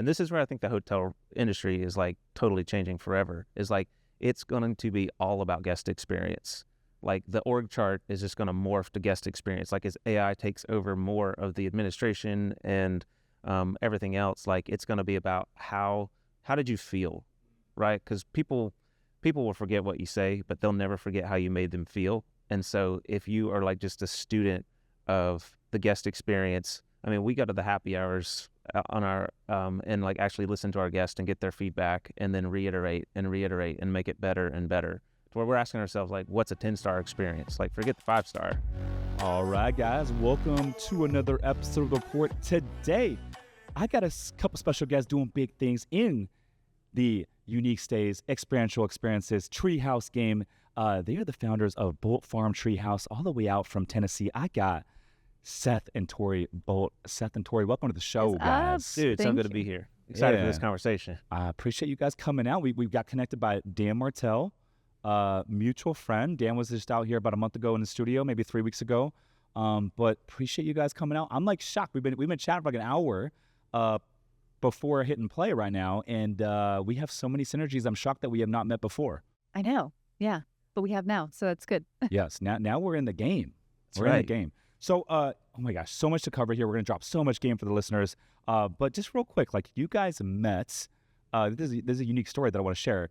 and this is where I think the hotel industry is like totally changing forever, is like it's going to be all about guest experience. Like the org chart is just going to morph to guest experience. Like as AI takes over more of the administration and everything else, like it's going to be about how did you feel, right? Because people will forget what you say, but they'll never forget how you made them feel. And so if you are like just a student of the guest experience, I mean, we go to the happy hours on our and like actually listen to our guests and get their feedback and then reiterate and make it better and better. To where we're asking ourselves, like, what's a 10-star experience? Like, forget the 5-star. All right, guys, welcome to another episode of The Report. Today, I got a couple special guests doing big things in the unique stays, experiential experiences, treehouse game. They are the founders of Bolt Farm Treehouse, all the way out from Tennessee. I got Seth and Tori Bolt. Seth and Tori, welcome to the show, guys. Dude, it's so good to be here. Excited for this conversation. I appreciate you guys coming out. We got connected by Dan Martell, mutual friend. Dan was just out here about a month ago in the studio, maybe 3 weeks ago. But appreciate you guys coming out. I'm like shocked. We've been chatting for like an hour before hitting play right now, and we have so many synergies. I'm shocked that we have not met before. I know, yeah, but we have now, so that's good. Yes, now we're in the game. That's we're right. in the game. So, oh my gosh, so much to cover here. We're gonna drop so much game for the listeners. But just real quick, like you guys met. This is a unique story that I want to share.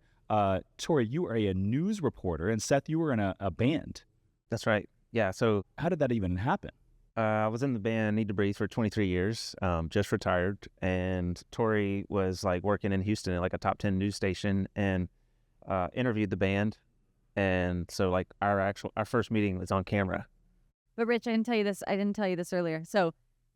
Tori, you are a news reporter, and Seth, you were in a band. That's right. Yeah. So How did that even happen? I was in the band Need to Breathe for 23 years, just retired. And Tori was like working in Houston at like a top 10 news station and interviewed the band. And so like our first meeting was on camera. But Rich, I didn't tell you this earlier. So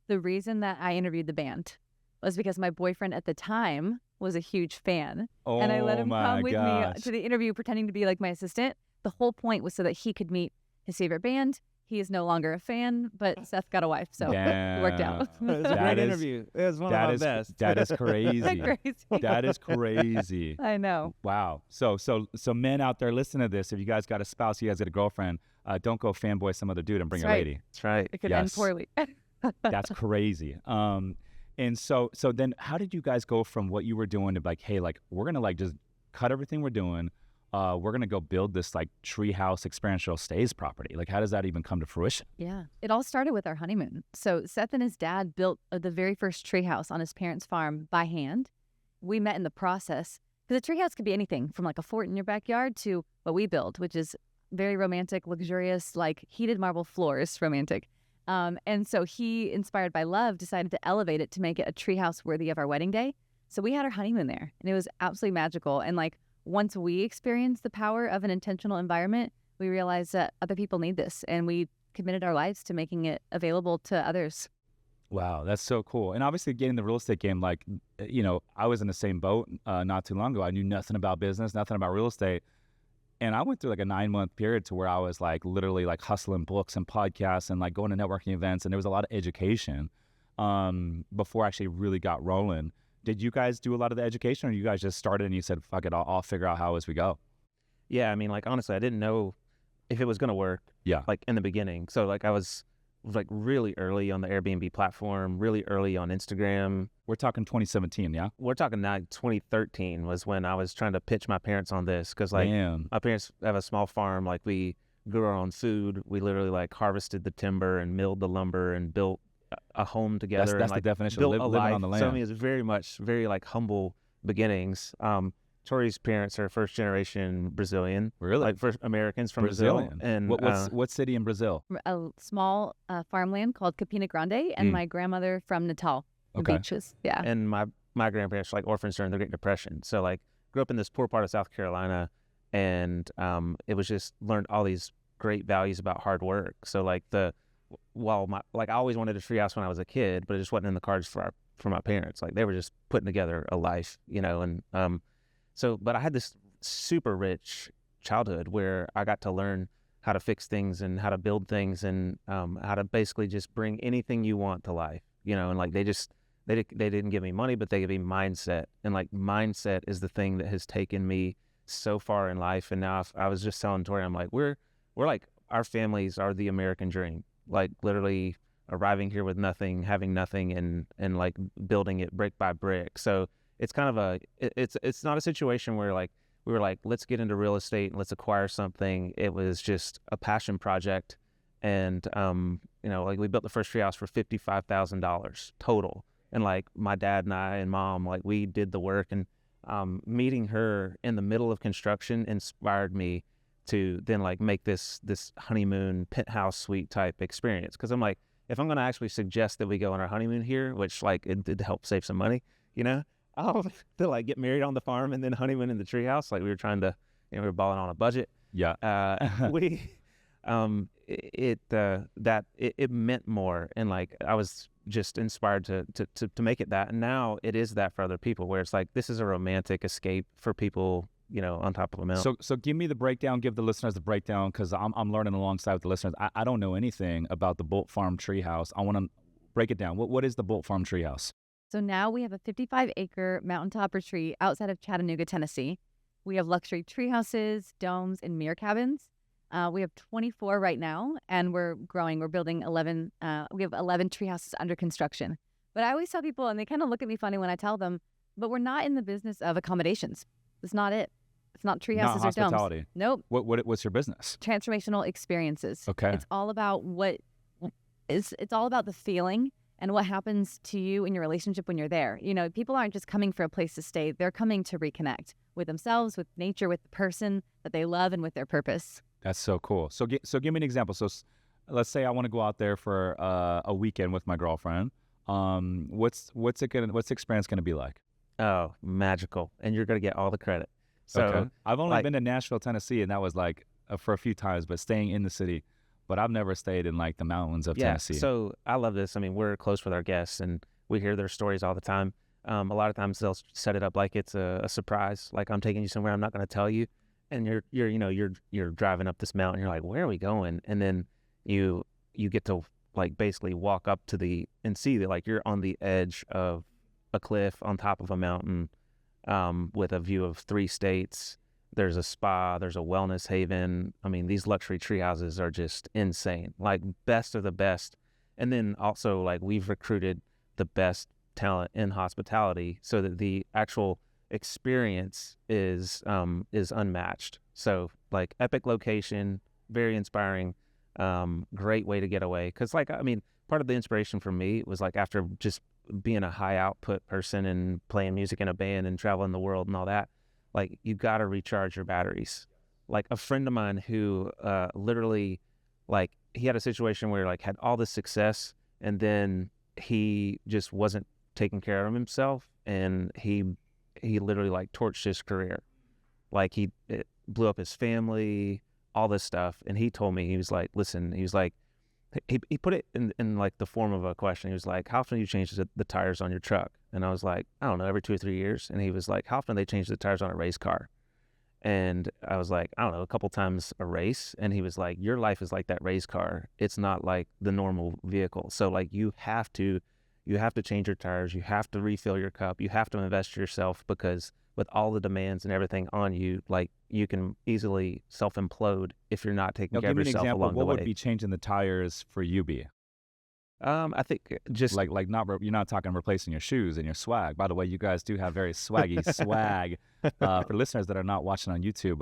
the reason that I interviewed the band was because my boyfriend at the time was a huge fan. Oh, and I let him come with gosh. me to the interview pretending to be like my assistant. The whole point was so that he could meet his favorite band. He is no longer a fan, but Seth got a wife, so it worked out. It was a great interview. It was one of my best. That is crazy. Crazy. That is crazy. I know. Wow. So men out there, listen to this. If you guys got a spouse, you guys got a girlfriend, don't go fanboy some other dude and bring That's a right. lady. That's right. It could Yes. end poorly. That's crazy. And so then how did you guys go from what you were doing to like, hey, like we're gonna like just cut everything we're doing. We're gonna go build this like treehouse experiential stays property. Like, how does that even come to fruition? Yeah. It all started with our honeymoon. So Seth and his dad built the very first treehouse on his parents' farm by hand. We met in the process. Because a treehouse could be anything from like a fort in your backyard to what we build, which is very romantic, luxurious, like heated marble floors, romantic. And so he, inspired by love, decided to elevate it to make it a treehouse worthy of our wedding day. So we had our honeymoon there, and it was absolutely magical. And like once we experienced the power of an intentional environment, we realized that other people need this, and we committed our lives to making it available to others. Wow, that's so cool. And obviously getting the real estate game, like, you know, I was in the same boat not too long ago. I knew nothing about business, nothing about real estate. And I went through like a 9-month period to where I was like literally like hustling books and podcasts and like going to networking events. And there was a lot of education before I actually really got rolling. Did you guys do a lot of the education, or you guys just started and you said, fuck it, I'll figure out how as we go? Yeah. I mean, like, honestly, I didn't know if it was going to work. Yeah. Like in the beginning. So like I was like really early on the Airbnb platform, really early on Instagram. We're talking 2017, yeah? We're talking now 2013 was when I was trying to pitch my parents on this. Cause like Damn. my parents have a small farm. Like we grew our own food. We literally like harvested the timber and milled the lumber and built a home together. That's and, the like, definition built of a living life. on the land. So I mean, it's very like humble beginnings. Tori's parents are first generation Brazilian. Really? Like first Americans from Brazilian. Brazil. And what city in Brazil? A small farmland called Capina Grande, and my grandmother from Natal, the Okay. beaches. Yeah. and my grandparents were like orphans during the Great Depression. So like grew up in this poor part of South Carolina, and it was just learned all these great values about hard work. So like I always wanted a treehouse when I was a kid, but it just wasn't in the cards for my parents. Like they were just putting together a life, you know. And but I had this super rich childhood where I got to learn how to fix things and how to build things and how to basically just bring anything you want to life, you know. And like they didn't give me money, but they gave me mindset, and like mindset is the thing that has taken me so far in life. And now I was just telling Tori, I'm like, we're like, our families are the American dream. Like literally arriving here with nothing, having nothing, and like building it brick by brick. So it's kind of it's not a situation where like we were like, let's get into real estate and let's acquire something. It was just a passion project. And, like we built the first treehouse for $55,000 total. And like my dad and I and mom, like we did the work, and meeting her in the middle of construction inspired me to then like make this honeymoon penthouse suite type experience. Cause I'm like, if I'm going to actually suggest that we go on our honeymoon here, which like it did help save some money, I'll to like get married on the farm and then honeymoon in the treehouse. Like we were trying to, we were balling on a budget. Yeah. It meant more, and like I was just inspired to make it that, and now it is that for other people, where it's like this is a romantic escape for people, on top of a mountain. So give me the breakdown, give the listeners the breakdown, because I'm learning alongside with the listeners. I don't know anything about the Bolt Farm Treehouse. I want to break it down. What is the Bolt Farm Treehouse? So now we have a 55-acre mountaintop retreat outside of Chattanooga, Tennessee. We have luxury tree houses, domes, and mirror cabins. We have 24 right now, and we're growing. We're building 11. We have 11 tree houses under construction. But I always tell people, and they kind of look at me funny when I tell them, but we're not in the business of accommodations. That's not it. It's not tree houses or hospitality. domes. Nope. What's your business? Transformational experiences. Okay. It's all about it's all about the feeling and what happens to you in your relationship when you're there. People aren't just coming for a place to stay. They're coming to reconnect with themselves, with nature, with the person that they love, and with their purpose. That's so cool. So give me an example. So let's say I want to go out there for a weekend with my girlfriend. What's the experience going to be like? Oh, magical. And you're going to get all the credit. So okay. I've only been to Nashville, Tennessee, and that was like for a few times, but staying in the city. But I've never stayed in like the mountains of Tennessee. So I love this. I mean, we're close with our guests, and we hear their stories all the time. A lot of times they'll set it up like it's a surprise. Like, I'm taking you somewhere I'm not going to tell you. And you're driving up this mountain. You're like, where are we going? And then you get to like basically walk up to and see that like you're on the edge of a cliff on top of a mountain, with a view of 3 states. There's a spa, there's a wellness haven. I mean, these luxury tree houses are just insane, like best of the best. And then also like we've recruited the best talent in hospitality so that the actual experience is unmatched. So like epic location, very inspiring, great way to get away. Cause like, I mean, part of the inspiration for me was like after just being a high output person and playing music in a band and traveling the world and all that, like you got to recharge your batteries. Like a friend of mine who literally like he had a situation where like had all this success and then he just wasn't taking care of himself, and he literally like torched his career. Like it blew up his family, all this stuff. And he told me, he was like, listen, he was like, he put it in like the form of a question. He was like, how often do you change the tires on your truck? And I was like, I don't know, every 2 or 3 years. And he was like, how often do they change the tires on a race car? And I was like, I don't know, a couple times a race. And he was like, your life is like that race car. It's not like the normal vehicle. So like you have to change your tires. You have to refill your cup. You have to invest in yourself, because with all the demands and everything on you, like you can easily self-implode if you're not taking care of yourself along the way. Give me an example. What would be changing the tires for you be? I think just like you're not talking replacing your shoes and your swag. By the way, you guys do have very swaggy swag. For listeners that are not watching on YouTube,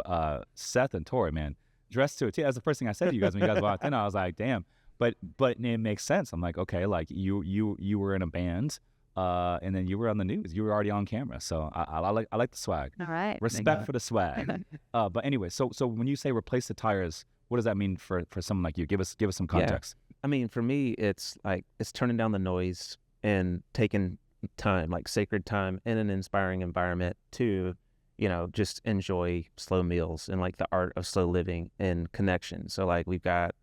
Seth and Tori, man, dressed to a T. That's the first thing I said to you guys when you guys walked in. I was like, damn. But it makes sense. I'm like, okay, like you were in a band, and then you were on the news. You were already on camera. So I like the swag. All right. Respect for the swag. But anyway, so when you say replace the tires, what does that mean for someone like you? Give us some context. Yeah. I mean, for me, it's like it's turning down the noise and taking time, like sacred time, in an inspiring environment to, just enjoy slow meals and like the art of slow living and connection. So like we've got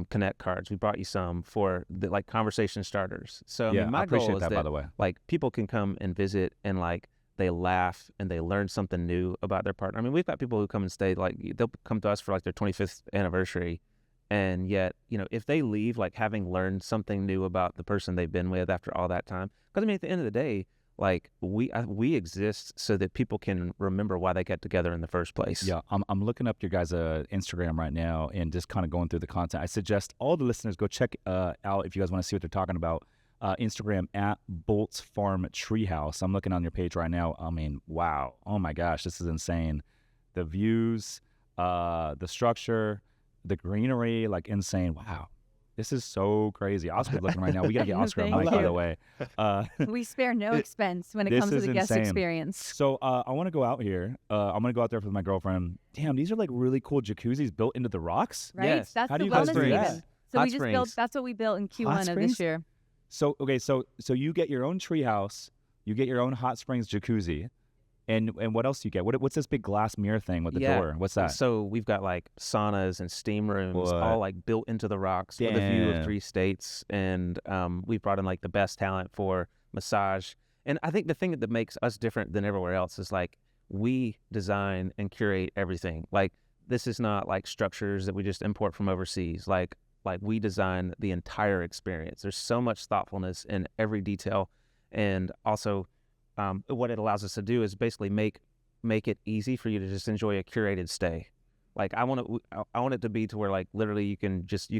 Connect cards. We brought you some for the like conversation starters. So yeah, I mean, my I appreciate goal is that, by the way. Like people can come and visit and like they laugh and they learn something new about their partner. I mean, we've got people who come and stay, like they'll come to us for like their 25th anniversary. And yet, if they leave like having learned something new about the person they've been with after all that time, because I mean, at the end of the day, like we exist so that people can remember why they got together in the first place. Yeah, I'm looking up your guys' Instagram right now and just kind of going through the content. I suggest all the listeners go check out if you guys want to see what they're talking about. Instagram at Bolt Farm Treehouse. I'm looking on your page right now. I mean, wow. Oh my gosh, this is insane. The views, the structure, the greenery, like insane. Wow. This is so crazy. Oscar's looking right now. We got to get Oscar on Thank mic, by you. the way. We spare no expense when it this comes to is the guest insane. experience. So I want to go out here. I'm going to go out there with my girlfriend. Damn, these are like really cool jacuzzis built into the rocks. Right? Yes. That's How do the you guys wellness do that? haven. So Hot we just built, springs. that's what we built in Q1 of springs? this year. So, okay, so you get your own treehouse. You get your own hot springs jacuzzi. And what else do you get? What's this big glass mirror thing with the door? What's that? So we've got like saunas and steam rooms What? all like built into the rocks with a view Damn. of 3 states. And we've brought in like the best talent for massage. And I think the thing that makes us different than everywhere else is like we design and curate everything. Like this is not like structures that we just import from overseas. Like we design the entire experience. There's so much thoughtfulness in every detail. And also what it allows us to do is basically make it easy for you to just enjoy a curated stay. Like I want it to be to where like literally you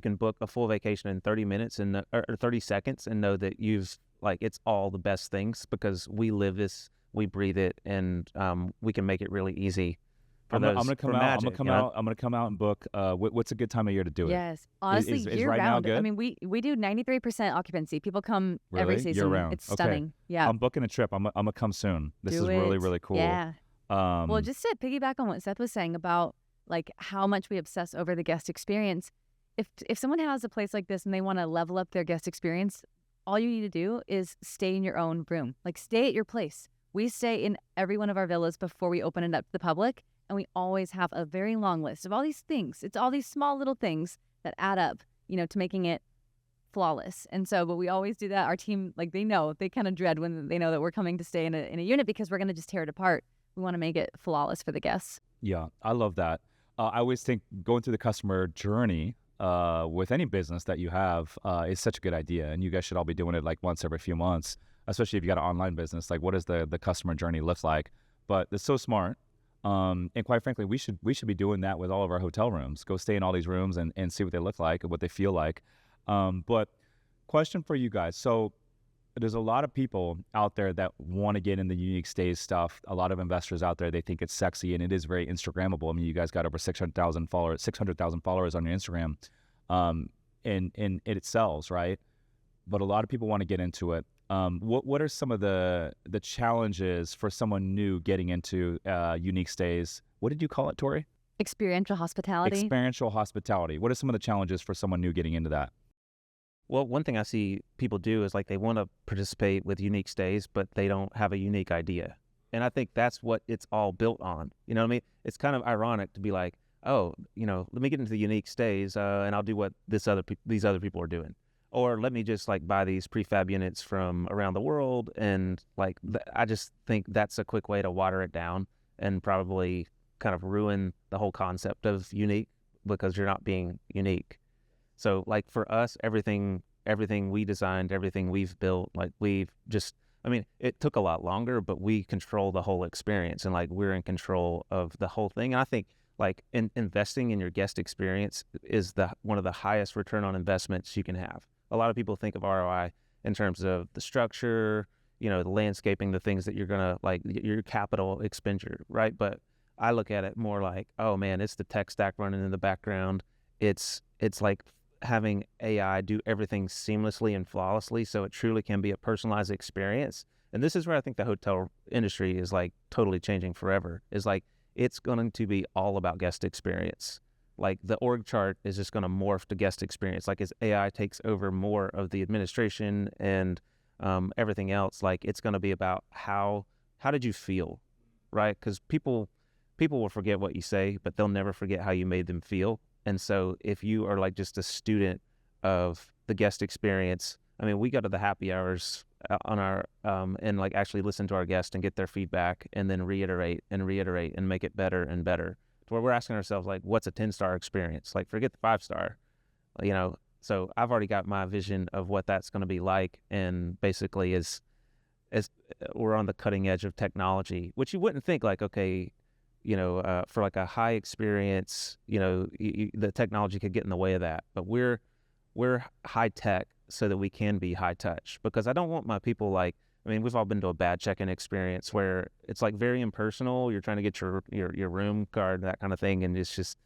can book a full vacation in 30 minutes and or 30 seconds and know that you've like it's all the best things because we live this, we breathe it, and we can make it really easy. I'm gonna come out. I'm gonna come out and book. What's a good time of year to do it? Yes. Honestly, Is year right now round. good? I mean, we do 93% occupancy. People come every Really? season. Year-round. It's Okay. stunning. Yeah. I'm booking a trip. I'm gonna come soon. This Do is really it. really cool. Yeah. Um, Well, just to piggyback on what Seth was saying about like how much we obsess over the guest experience, if someone has a place like this and they want to level up their guest experience, all you need to do is stay in your own room. Like stay at your place. We stay in every one of our villas before we open it up to the public, and we always have a very long list of all these things. It's all these small little things that add up, to making it flawless. And so, but we always do that. Our team, like they kind of dread when they know that we're coming to stay in a unit because we're going to just tear it apart. We want to make it flawless for the guests. Yeah, I love that. I always think going through the customer journey with any business that you have is such a good idea, and you guys should all be doing it like once every few months, especially if you got an online business. Like, what does the customer journey look like? But it's so smart. And quite frankly, we should be doing that with all of our hotel rooms. Go stay in all these rooms and see what they look like and what they feel like. But question for you guys. So there's a lot of people out there that want to get in the unique stays stuff. A lot of investors out there, they think it's sexy and it is very Instagrammable. I mean, you guys got over 600,000 followers on your Instagram. And it sells, right? But a lot of people want to get into it. What are some of the challenges for someone new getting into unique stays? What did you call it, Tori? Experiential hospitality. Experiential hospitality. What are some of the challenges for someone new getting into that? Well, one thing I see people do is like they want to participate with unique stays, but they don't have a unique idea. And I think that's what it's all built on. You know what I mean? It's kind of ironic to be like, oh, let me get into the unique stays and I'll do what these other people are doing. Or let me just like buy these prefab units from around the world. And like, I just think that's a quick way to water it down and probably kind of ruin the whole concept of unique because you're not being unique. So like for us, everything we designed, everything we've built, like it took a lot longer, but we control the whole experience and like we're in control of the whole thing. And I think like investing in your guest experience is one of the highest return on investments you can have. A lot of people think of ROI in terms of the structure, the landscaping, the things that you're going to like your capital expenditure, right? But I look at it more like, oh man, it's the tech stack running in the background. It's like having AI do everything seamlessly and flawlessly so it truly can be a personalized experience. And this is where I think the hotel industry is like totally changing forever. Is like it's going to be all about guest experience. Like the org chart is just going to morph to guest experience. Like as AI takes over more of the administration and everything else, like it's going to be about how did you feel, right? Because people will forget what you say, but they'll never forget how you made them feel. And so if you are like just a student of the guest experience, I mean, we go to the happy hours on our and like actually listen to our guests and get their feedback and then reiterate and make it better and better. To where we're asking ourselves like, what's a 10-star experience? Like forget the 5-star, So I've already got my vision of what that's going to be like, and basically is as we're on the cutting edge of technology, which you wouldn't think like, okay, for like a high experience, the technology could get in the way of that. But we're high tech so that we can be high touch, because I don't want my people like, I mean, we've all been to a bad check-in experience where it's like very impersonal. You're trying to get your room card, that kind of thing. And it's just,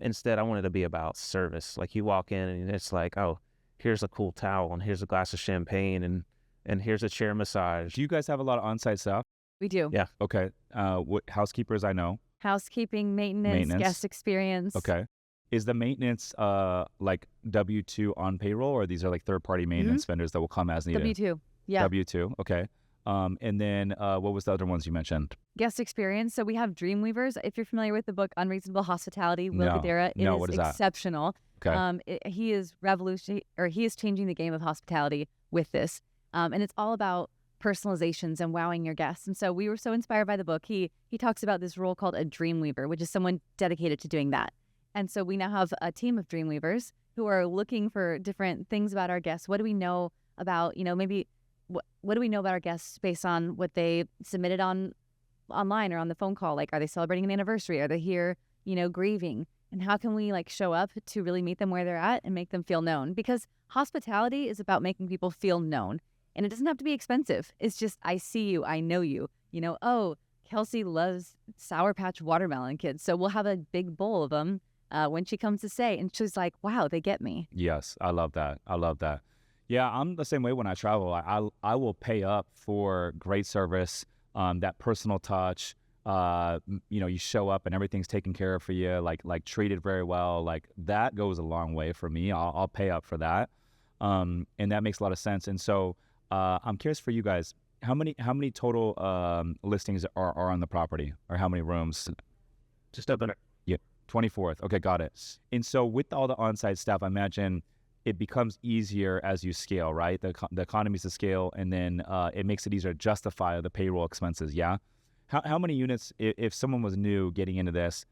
instead I want it to be about service. Like you walk in and it's like, oh, here's a cool towel and here's a glass of champagne and here's a chair massage. Do you guys have a lot of on-site staff? We do. Yeah. Okay. What housekeepers I know? Housekeeping, maintenance, guest experience. Okay. Is the maintenance like W-2 on payroll, or these are like third-party maintenance vendors that will come as needed? W-2. Yeah. W-2. Okay. And then what was the other ones you mentioned? Guest experience. So we have Dreamweavers. If you're familiar with the book Unreasonable Hospitality, Will Guidara, it what is is exceptional. That? Okay. He is he is changing the game of hospitality with this. And it's all about personalizations and wowing your guests. And so we were so inspired by the book. He talks about this role called a Dreamweaver, which is someone dedicated to doing that. And so we now have a team of Dreamweavers who are looking for different things about our guests. What do we know about, maybe what do we know about our guests based on what they submitted online or on the phone call? Like, are they celebrating an anniversary? Are they here, grieving? And how can we like show up to really meet them where they're at and make them feel known? Because hospitality is about making people feel known. And it doesn't have to be expensive. It's just, I see you, I know you. Oh, Kelsey loves Sour Patch watermelon kids. So we'll have a big bowl of them when she comes to stay. And she's like, wow, they get me. Yes, I love that. I love that. Yeah, I'm the same way when I travel. I will pay up for great service, that personal touch. You show up and everything's taken care of for you, like treated very well. Like that goes a long way for me. I'll pay up for that. And that makes a lot of sense. And so I'm curious for you guys, how many total listings are on the property, or how many rooms? Just open it. Yeah, 24th. Okay, got it. And so with all the on-site staff, I imagine it becomes easier as you scale, right? The economies of scale, and then it makes it easier to justify the payroll expenses, yeah? How many units, if someone was new getting into this,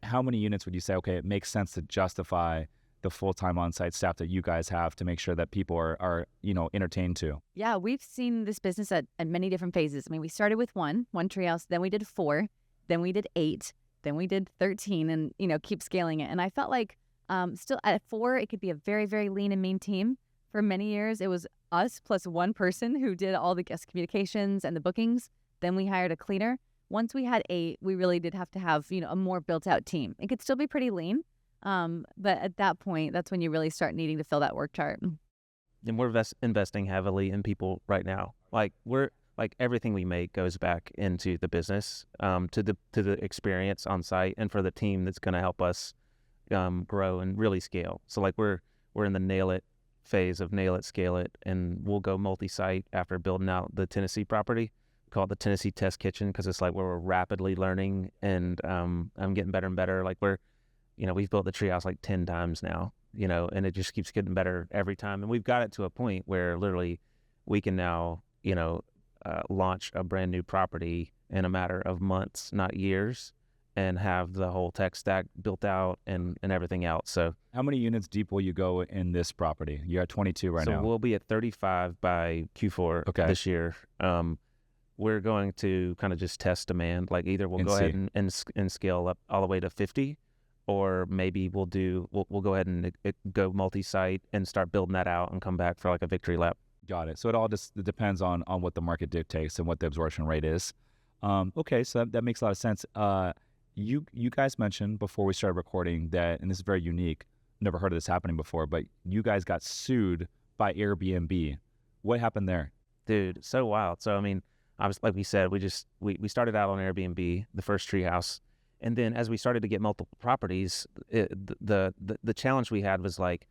how many units would you say, okay, it makes sense to justify the full-time on-site staff that you guys have to make sure that people are entertained too? Yeah, we've seen this business at many different phases. I mean, we started with one treehouse, then we did 4, then we did 8, then we did 13, and, keep scaling it. And I felt like still at 4, it could be a very, very lean and mean team. For many years, it was us plus one person who did all the guest communications and the bookings. Then we hired a cleaner. Once we had 8, we really did have to have, a more built-out team. It could still be pretty lean. But at that point, that's when you really start needing to fill that work chart. And we're investing heavily in people right now. Like everything we make goes back into the business, to the experience on site, and for the team that's going to help us grow and really scale. So like we're in the nail it phase of nail it, scale it, and we'll go multi-site after building out the Tennessee property. Call it the Tennessee Test Kitchen, because it's like where we're rapidly learning, and I'm getting better and better. Like we've built the treehouse like 10 times now, and it just keeps getting better every time. And we've got it to a point where literally we can now, launch a brand new property in a matter of months, not years, and have the whole tech stack built out and everything else. So how many units deep will you go in this property? You're at 22 right now. So we'll be at 35 by Q4 this year. We're going to kind of just test demand. Like either we'll go ahead and scale up all the way to 50, or maybe we'll go ahead and go multi-site and start building that out and come back for like a victory lap. Got it. So it all just depends on what the market dictates and what the absorption rate is. Okay, so that makes a lot of sense. You guys mentioned before we started recording that, and this is very unique, never heard of this happening before, but you guys got sued by Airbnb. What happened there? Dude, so wild. So I mean, like we said, we started out on Airbnb, the first treehouse, and then as we started to get multiple properties, the challenge we had was like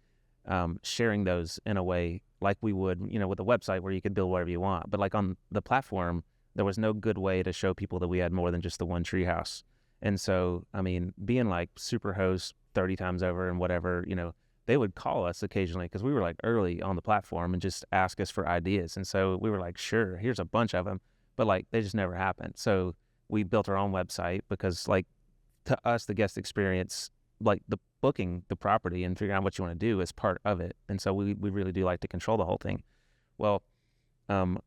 sharing those in a way like we would, with a website where you could build whatever you want. But like on the platform, there was no good way to show people that we had more than just the one treehouse. And so, I mean, being like super host 30 times over and whatever, they would call us occasionally because we were like early on the platform and just ask us for ideas. And so we were like, sure, here's a bunch of them, but like they just never happened. So we built our own website because like to us, the guest experience, like the booking the property and figuring out what you want to do is part of it. And so we really do like to control the whole thing. Well,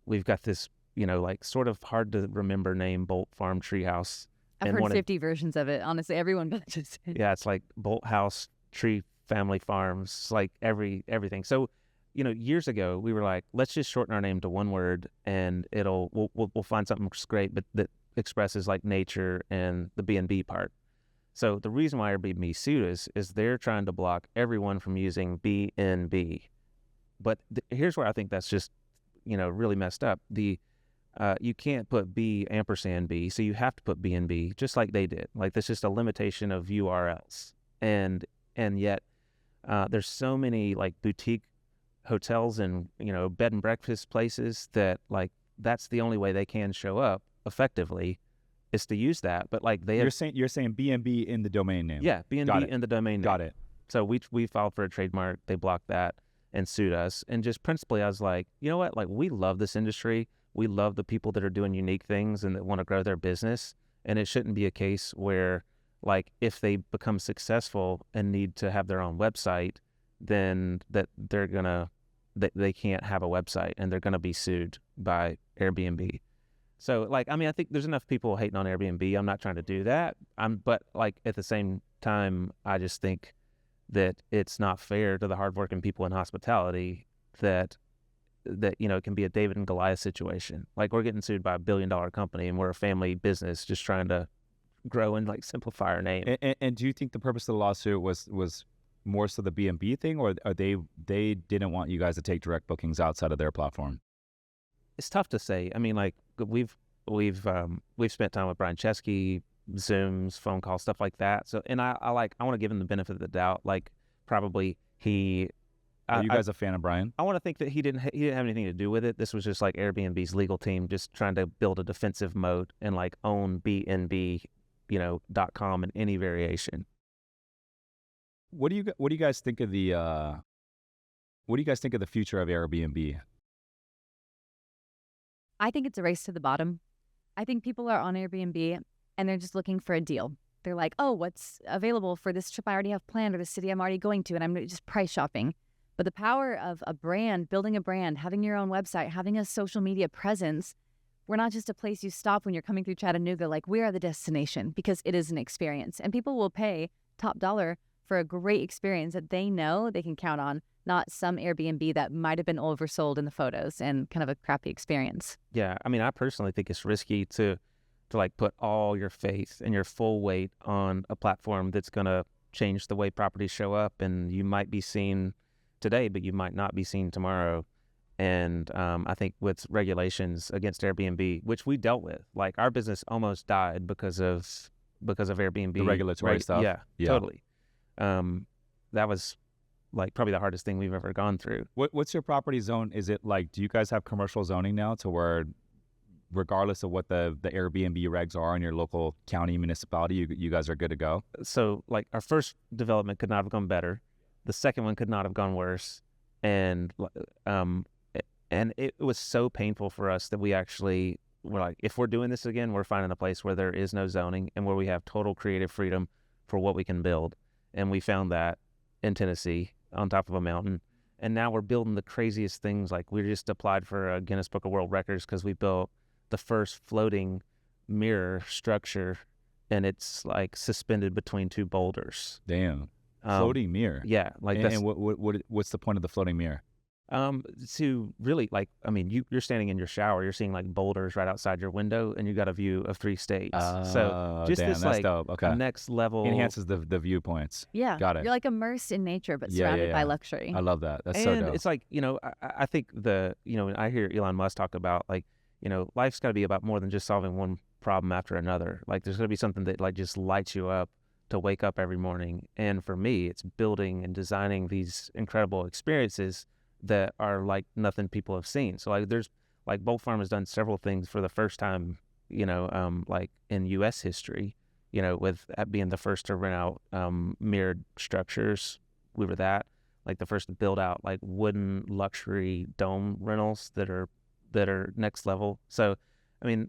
we've got this like sort of hard to remember name Bolt Farm Treehouse. I've and heard wanted- 50 versions of it. Honestly, everyone vouches it. Yeah, it's like Bolt House, Tree Family Farms, like everything. So, years ago we were like, let's just shorten our name to one word, and we'll find something that's great, but that expresses like nature and the B&B part. So the reason why Airbnb sued us is they're trying to block everyone from using B&B. But here's where I think that's just, really messed up. You can't put B&B, so you have to put B&B, just like they did. Like, that's just a limitation of URLs. And yet there's so many like boutique hotels and, bed and breakfast places that like that's the only way they can show up effectively is to use that. But like you're saying B&B in the domain name. Yeah, B&B in the domain name. Got it. So we filed for a trademark. They blocked that and sued us. And just principally, I was like, you know what? Like, we love this industry. We love the people that are doing unique things and that want to grow their business. And it shouldn't be a case where, like, if they become successful and need to have their own website, then that they can't have a website and they're going to be sued by Airbnb. So, like, I mean, I think there's enough people hating on Airbnb. I'm not trying to do that. But like, at the same time, I just think that it's not fair to the hardworking people in hospitality that it can be a David and Goliath situation. Like, we're getting sued by $1 billion company, and we're a family business just trying to grow and like simplify our name. And do you think the purpose of the lawsuit was more so the B&B thing, or they didn't want you guys to take direct bookings outside of their platform? It's tough to say. I mean, like, we've spent time with Brian Chesky, Zooms, phone calls, stuff like that. So, and I want to give him the benefit of the doubt. Like, probably Are you guys a fan of Brian? I want to think that he didn't have anything to do with it. This was just like Airbnb's legal team just trying to build a defensive moat and like own B&B, .com in any variation. What do you guys think of the future of Airbnb? I think it's a race to the bottom. I think people are on Airbnb and they're just looking for a deal. They're like, oh, what's available for this trip I already have planned or the city I'm already going to, and I'm just price shopping. But the power of a brand, building a brand, having your own website, having a social media presence, we're not just a place you stop when you're coming through Chattanooga. Like, we are the destination because it is an experience. And people will pay top dollar for a great experience that they know they can count on, not some Airbnb that might have been oversold in the photos and kind of a crappy experience. Yeah, I mean, I personally think it's risky to like put all your faith and your full weight on a platform that's going to change the way properties show up, and you might be seen today, but you might not be seen tomorrow. And I think with regulations against Airbnb, which we dealt with, like, our business almost died because of Airbnb. The regulatory stuff. Yeah, totally. That was like probably the hardest thing we've ever gone through. What's your property zone? Is it like, do you guys have commercial zoning now to where regardless of what the Airbnb regs are in your local county, municipality, you guys are good to go? So, like, our first development could not have gone better. The second one could not have gone worse. And it was so painful for us that we actually were like, if we're doing this again, we're finding a place where there is no zoning and where we have total creative freedom for what we can build. And we found that in Tennessee on top of a mountain. And now we're building the craziest things. Like, we just applied for a Guinness Book of World Records because we built the first floating mirror structure, and it's like suspended between two boulders. Damn. Floating mirror. Yeah. Like, and what's the point of the floating mirror? To really, like, I mean, you're standing in your shower, you're seeing like boulders right outside your window, and you got a view of 3 states. So just damn, this that's like dope. Okay. next level Enhances the viewpoints. Yeah. Got it. You're like immersed in nature, but Yeah, surrounded yeah, by yeah. luxury. I love that. That's and so dope. it's like, I think I hear Elon Musk talk about, like, life's got to be about more than just solving one problem after another. Like, there's going to be something that like just lights you up to wake up every morning. And for me, it's building and designing these incredible experiences that are like nothing people have seen. So like, there's like Bolt Farm has done several things for the first time, like in U.S. history, with being the first to rent out mirrored structures. We were that, like, the first to build out like wooden luxury dome rentals that are next level. So, I mean,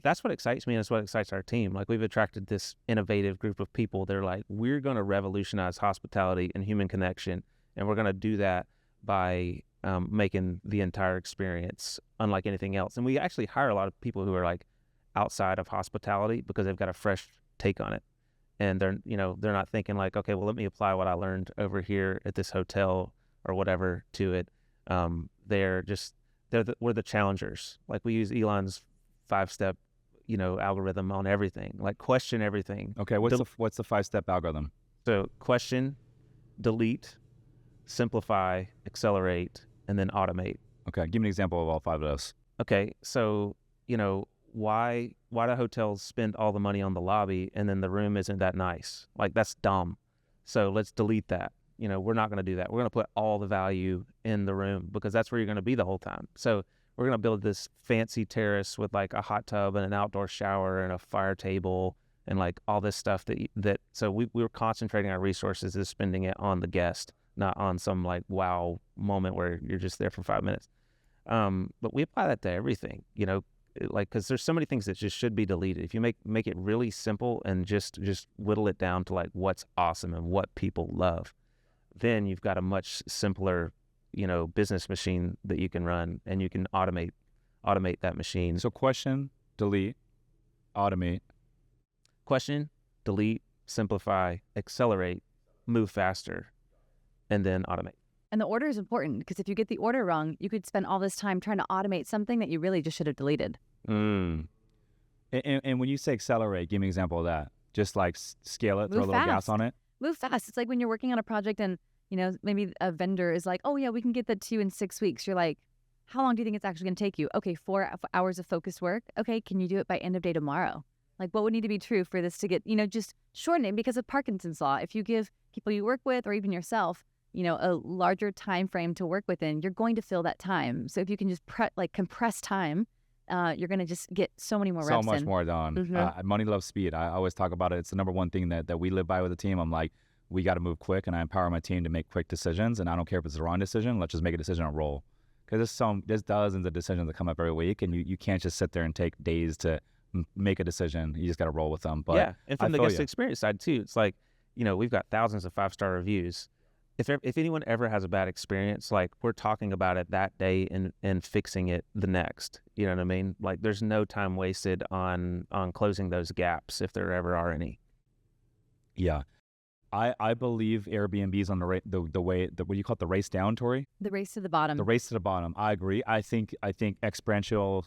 that's what excites me, and it's what excites our team. Like, we've attracted this innovative group of people. They're like, we're going to revolutionize hospitality and human connection, and we're going to do that by making the entire experience unlike anything else. And we actually hire a lot of people who are like outside of hospitality because they've got a fresh take on it. And they're not thinking like, okay, well, let me apply what I learned over here at this hotel or whatever to it. We're the challengers. Like we use Elon's 5-step, algorithm on everything. Like question everything. Okay, what's the 5-step algorithm? So question, delete, simplify, accelerate, and then automate. Okay, give me an example of all 5 of those. Okay, so why do hotels spend all the money on the lobby and then the room isn't that nice? Like that's dumb. So let's delete that. We're not going to do that. We're going to put all the value in the room because that's where you're going to be the whole time. So we're going to build this fancy terrace with like a hot tub and an outdoor shower and a fire table and like all this stuff so we were concentrating our resources is spending it on the guest, not on some like wow moment where you're just there for 5 minutes. But we apply that to everything, like, cause there's so many things that just should be deleted. If you make it really simple and just whittle it down to like what's awesome and what people love, then you've got a much simpler, business machine that you can run and you can automate that machine. So question, delete, automate. Question, delete, simplify, accelerate, move faster, and then automate. And the order is important because if you get the order wrong, you could spend all this time trying to automate something that you really just should have deleted. And when you say accelerate, give me an example of that. Just like scale it, throw a little gas on it. Move fast. It's like when you're working on a project and, maybe a vendor is like, oh yeah, we can get that to you in 6 weeks. You're like, how long do you think it's actually going to take you? Okay, 4 hours of focused work. Okay, can you do it by end of day tomorrow? Like what would need to be true for this to get, just shorten it because of Parkinson's law. If you give people you work with or even yourself, a larger time frame to work within, you're going to fill that time. So if you can just compress time, you're going to just get so many more reps in. So much more done. Mm-hmm. Money loves speed. I always talk about it. It's the number one thing that we live by with the team. I'm like, we got to move quick, and I empower my team to make quick decisions. And I don't care if it's the wrong decision. Let's just make a decision and roll. Because there's dozens of decisions that come up every week, and you can't just sit there and take days to make a decision. You just got to roll with them. But yeah, and from the guest experience side too, it's like, we've got thousands of 5-star reviews. If anyone ever has a bad experience, like we're talking about it that day and fixing it the next, you know what I mean? Like there's no time wasted on closing those gaps if there ever are any. Yeah. I believe Airbnb is on the way, what do you call it, the race down, Tori? The race to the bottom. The race to the bottom. I agree. I think experiential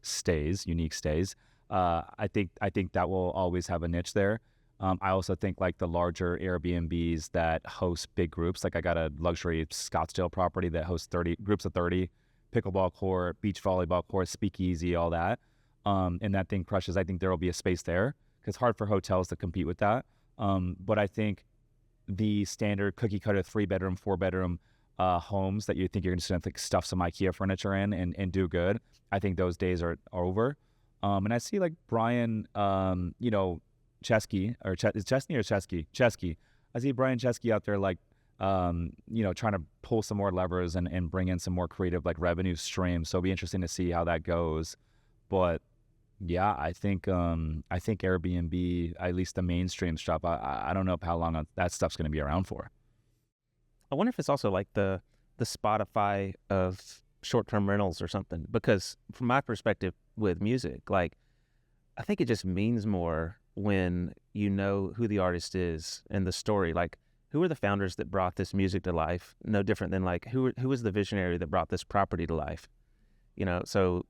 stays, unique stays. I think that will always have a niche there. I also think like the larger Airbnbs that host big groups, like I got a luxury Scottsdale property that hosts 30 groups of 30, pickleball court, beach volleyball court, speakeasy, all that. And that thing crushes. I think there will be a space there because it's hard for hotels to compete with that. But I think the standard cookie cutter 3-bedroom, 4-bedroom homes that you think you're just going to stuff some IKEA furniture in and do good, I think those days are over. And I see like Brian, Chesky, is Chesney or Chesky? Chesky. I see Brian Chesky out there like, trying to pull some more levers and bring in some more creative like revenue streams. So it'll be interesting to see how that goes. But yeah, I think Airbnb, at least the mainstream stuff, I don't know how long that stuff's going to be around for. I wonder if it's also like the Spotify of short-term rentals or something, because from my perspective with music, like I think it just means more when you know who the artist is and the story. Like, who are the founders that brought this music to life? No different than like who was the visionary that brought this property to life? So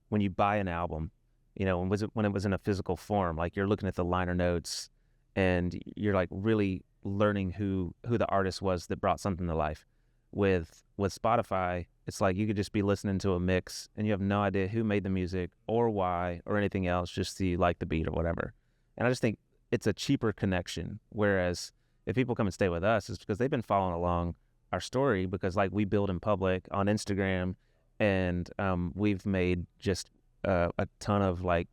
when you buy an album, when it was in a physical form, like you're looking at the liner notes and you're like really learning who the artist was that brought something to life. With Spotify, it's like you could just be listening to a mix and you have no idea who made the music or why or anything else, just you like the beat or whatever. And I just think it's a cheaper connection. Whereas if people come and stay with us, it's because they've been following along our story, because like we build in public on Instagram, and we've made just a ton of like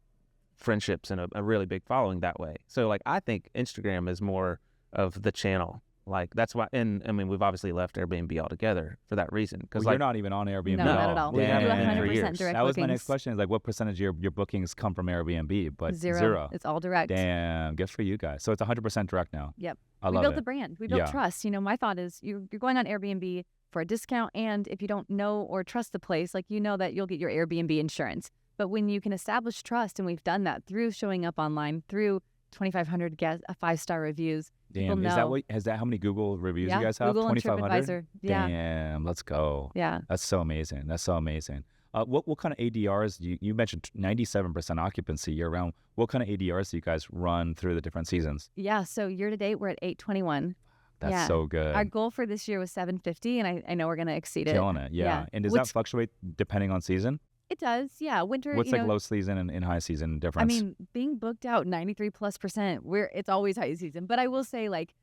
friendships and a really big following that way. So like I think Instagram is more of the channel Like that's why, and I mean, we've obviously left Airbnb altogether for that reason. Because you're not even on Airbnb No, not at all. We We do haven't been for 100% years. direct That was my bookings. next question, is like, what percentage of your bookings come from Airbnb? But Zero. It's all direct. Damn, good for you guys. So it's 100% direct now. Yep. I We love built it. a brand. We built Yeah. trust. You know, my thought is you're going on Airbnb for a discount, and if you don't know or trust the place, like, you know that you'll get your Airbnb insurance. But when you can establish trust, and we've done that through showing up online, through 2,500 five-star reviews. People Damn, is know. that how many Google reviews Yeah, you guys have? Google and 2,500? TripAdvisor. Yeah. Damn, let's go. Yeah. That's so amazing. That's so amazing. What kind of ADRs you mentioned 97% occupancy year round. What kind of ADRs do you guys run through the different seasons? Yeah. So year to date, we're at 821. That's Yeah. so good. Our goal for this year was 750, and I know we're going to exceed it. Killing it. Yeah. Yeah. And does that Which- fluctuate depending on season? It does. Yeah. Winter, What's you like know, low season and high season difference? I mean, being booked out 93+%, it's always high season. But I will say, like,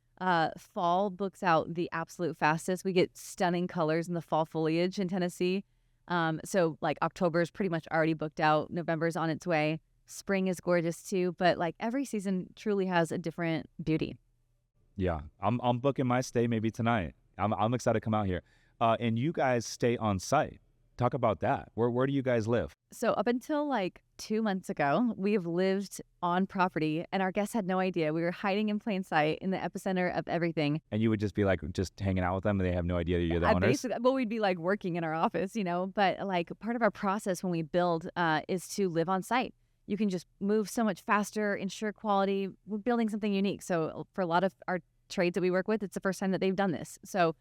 fall books out the absolute fastest. We get stunning colors in the fall foliage in Tennessee. So like October is pretty much already booked out. November is on its way. Spring is gorgeous too. But like every season truly has a different beauty. yeah, I'm booking my stay maybe tonight. I'm excited to come out here. And you guys stay on site. Talk about that. Where do you guys live? So up until like 2 months ago, we have lived on property, and our guests had no idea. We were hiding in plain sight in the epicenter of everything. And you would just be like just hanging out with them, and they have no idea that you're the owners. Well, we'd be like working in our office, you know. But like part of our process when we build is to live on site. You can just move so much faster, ensure quality. We're building something unique. So for a lot of our trades that we work with, it's the first time that they've done this. So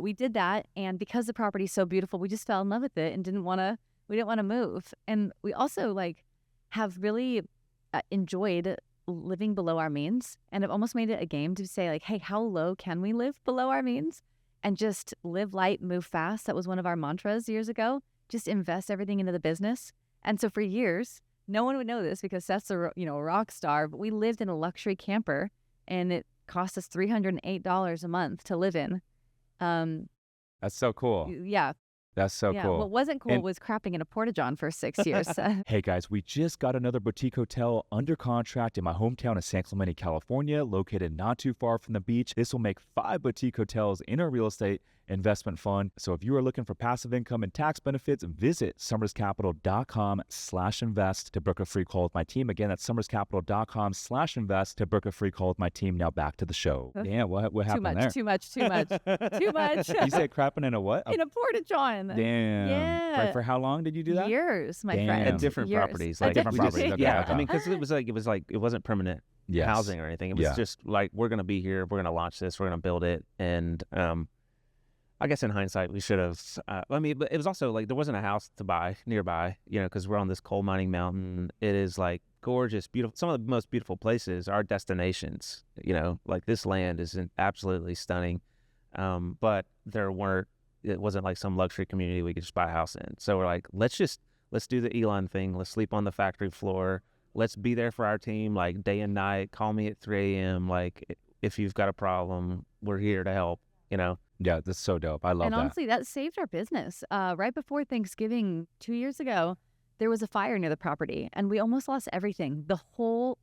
we did that, and because the property's so beautiful, we just fell in love with it and didn't want to move. And we also like have really enjoyed living below our means, and have almost made it a game to say like, hey, how low can we live below our means and just live light, move fast. That was one of our mantras years ago. Just invest everything into the business. And so for years, no one would know this because Seth's a rock star, but we lived in a luxury camper, and it cost us $308 a month to live in. That's so cool. Yeah. That's so Yeah. cool. What wasn't cool And- was crapping in a porta-john for 6 years. Hey guys, we just got another boutique hotel under contract in my hometown of San Clemente, California, located not too far from the beach. This will make 5 boutique hotels in our real estate investment fund. So if you are looking for passive income and tax benefits, visit summerscapital.com/invest to book a free call with my team. Again, that's summerscapital.com/invest to book a free call with my team. Now back to the show. Damn, what happened there? Too much. Too much. You said crapping in a what? In a porta-john. Damn. Yeah. For how long did you do that? Years, my Damn. friend. At different Years. properties, At like different we just- properties, okay, yeah, okay. I mean, because it wasn't permanent Yes. housing or anything. It was Yeah. just like, we're gonna be here, we're gonna launch this, we're gonna build it, and I guess in hindsight we should have. I mean, but it was also like there wasn't a house to buy nearby, because we're on this coal mining mountain. It is like gorgeous, beautiful. Some of the most beautiful places are destinations. Like this land is absolutely stunning, but it wasn't like some luxury community we could just buy a house in. So we're like, let's do the Elon thing. Let's sleep on the factory floor. Let's be there for our team, like day and night. Call me at 3 a.m. Like if you've got a problem, we're here to help. Yeah, that's so dope. I love And that. honestly, that saved our business. Right before Thanksgiving 2 years ago, there was a fire near the property, and we almost lost everything. The whole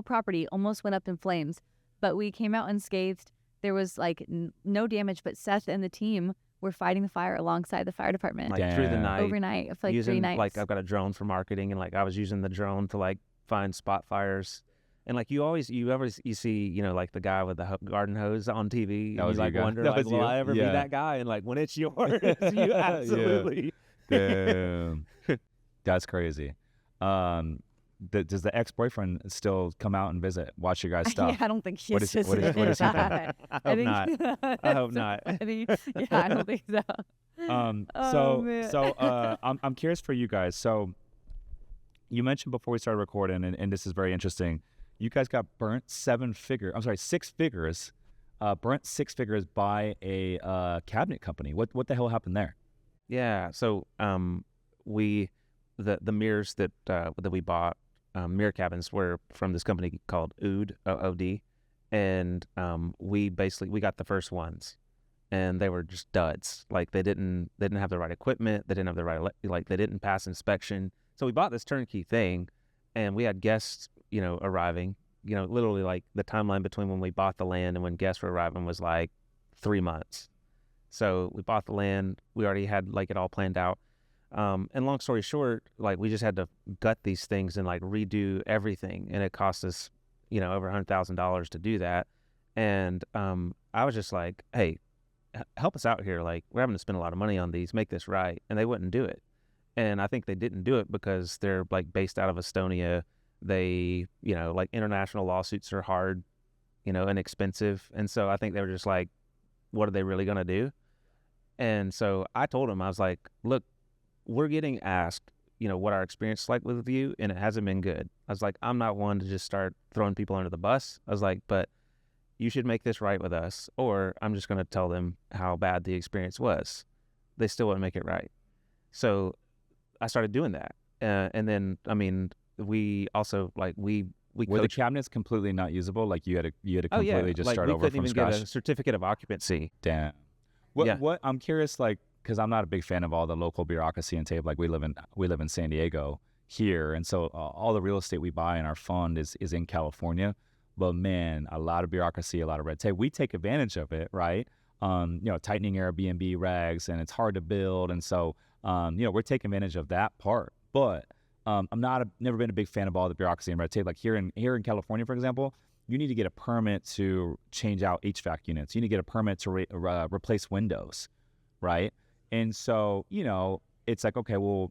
property almost went up in flames, but we came out unscathed. There was like no damage, but Seth and the team were fighting the fire alongside the fire department Like through the Damn. night, overnight for like using 3 nights. like I've got a drone for marketing, and like I was using the drone to like find spot fires. And like you see, like the guy with the garden hose on TV, That and was you you like guy. wonder, That like, was will you. I ever Yeah. be that guy? And like when it's yours, you absolutely. Damn. That's crazy. Does the ex-boyfriend still come out and visit, watch your guys' stuff? Yeah, I don't think he's What is he think? I hope not. I hope not. I don't think so. Oh, man. I'm curious for you guys. So you mentioned before we started recording, and this is very interesting. You guys got burnt 6 figures, burnt 6 figures by a cabinet company. What the hell happened there? Yeah. So the mirrors that we bought, mirror cabins, were from this company called OOD, OOD, and we got the first ones, and they were just duds. Like they didn't have the right equipment, they didn't have the right they didn't pass inspection. So we bought this turnkey thing, and we had guests arriving, literally like the timeline between when we bought the land and when guests were arriving was like 3 months. So we bought the land. We already had like it all planned out. And long story short, like we just had to gut these things and like redo everything. And it cost us, over $100,000 to do that. And I was just like, hey, help us out here. Like we're having to spend a lot of money on these, make this right. And they wouldn't do it. And I think they didn't do it because they're like based out of Estonia. They, like international lawsuits are hard, and expensive. And so I think they were just like, what are they really going to do? And so I told them, I was like, look, we're getting asked, what our experience is like with you, and it hasn't been good. I was like, I'm not one to just start throwing people under the bus. I was like, but you should make this right with us, or I'm just going to tell them how bad the experience was. They still wouldn't make it right. So I started doing that. And then, I mean, we also like, we were the cabinets completely not usable? Like you had to completely just like start we over couldn't from even scratch? get a certificate of occupancy. Damn. What I'm curious, like, because I'm not a big fan of all the local bureaucracy and tape. Like we live in San Diego here, and so all the real estate we buy in our fund is in California. But man, a lot of bureaucracy, a lot of red tape. We take advantage of it, right? Tightening Airbnb regs, and it's hard to build, and so we're taking advantage of that part. But I'm never been a big fan of all the bureaucracy and red tape. Like here in California, for example, you need to get a permit to change out HVAC units. You need to get a permit to replace windows, right? And so it's like, okay, well,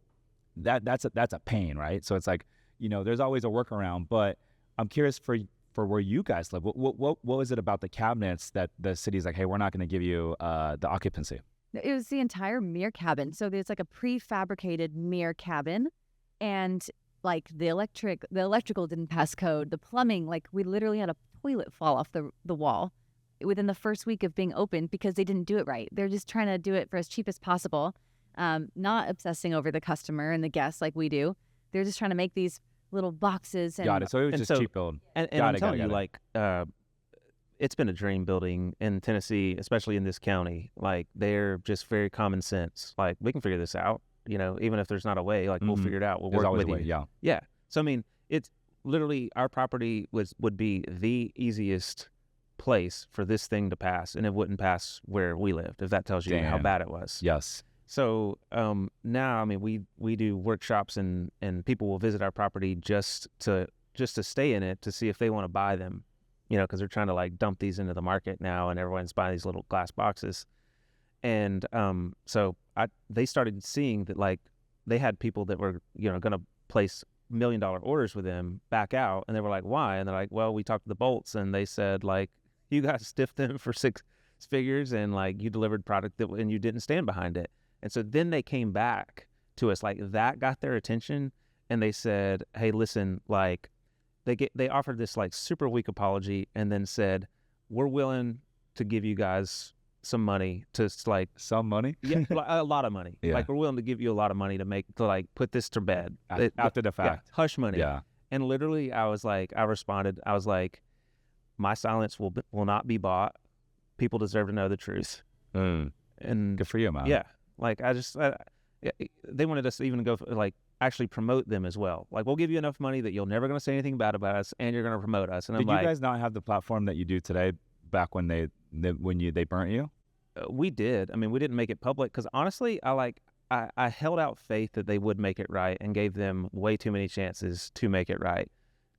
that's a pain, right? So it's like, there's always a workaround. But I'm curious for where you guys live. What was it about the cabinets that the city's like, hey, we're not going to give you the occupancy? It was the entire mirror cabin. So there's like a prefabricated mirror cabin, and like the electrical didn't pass code. The plumbing, like we literally had a toilet fall off the wall within the first week of being open because they didn't do it right. They're just trying to do it for as cheap as possible, not obsessing over the customer and the guests like we do. They're just trying to make these little boxes. And, Got it. So it was just cheap build. And I'm telling you, like, it's been a dream building in Tennessee, especially in this county. Like, they're just very common sense. Like, we can figure this out, even if there's not a way, like, we'll figure it out. We'll There's work always with a way, you. Yeah. So, I mean, it's literally our property would be the easiest place for this thing to pass, and it wouldn't pass where we lived, if that tells you how bad it was. Yes. So now, I mean, we do workshops and people will visit our property just to stay in it to see if they want to buy them, because they're trying to like dump these into the market now, and everyone's buying these little glass boxes. And so they started seeing that like they had people that were going to place $1 million orders with them back out, and they were like, why? And they're like, well, we talked to the Bolts, and they said like, you guys stiffed them for 6 figures, and like you delivered product and you didn't stand behind it. And so then they came back to us, like that got their attention, and they said, hey, listen, like they offered this like super weak apology and then said, we're willing to give you guys some money to like some money. Yeah, a lot of money. Yeah. Like we're willing to give you a lot of money to like put this to bed After the fact. Yeah, hush money. Yeah. And literally I responded, I was like, my silence will not be bought. People deserve to know the truth. And good for you, man. Yeah. Like they wanted us to even go like actually promote them as well. Like we'll give you enough money that you're never going to say anything bad about us, and you're going to promote us. And did you guys not have the platform that you do today back when they burnt you? We did. I mean, we didn't make it public because honestly, I held out faith that they would make it right and gave them way too many chances to make it right,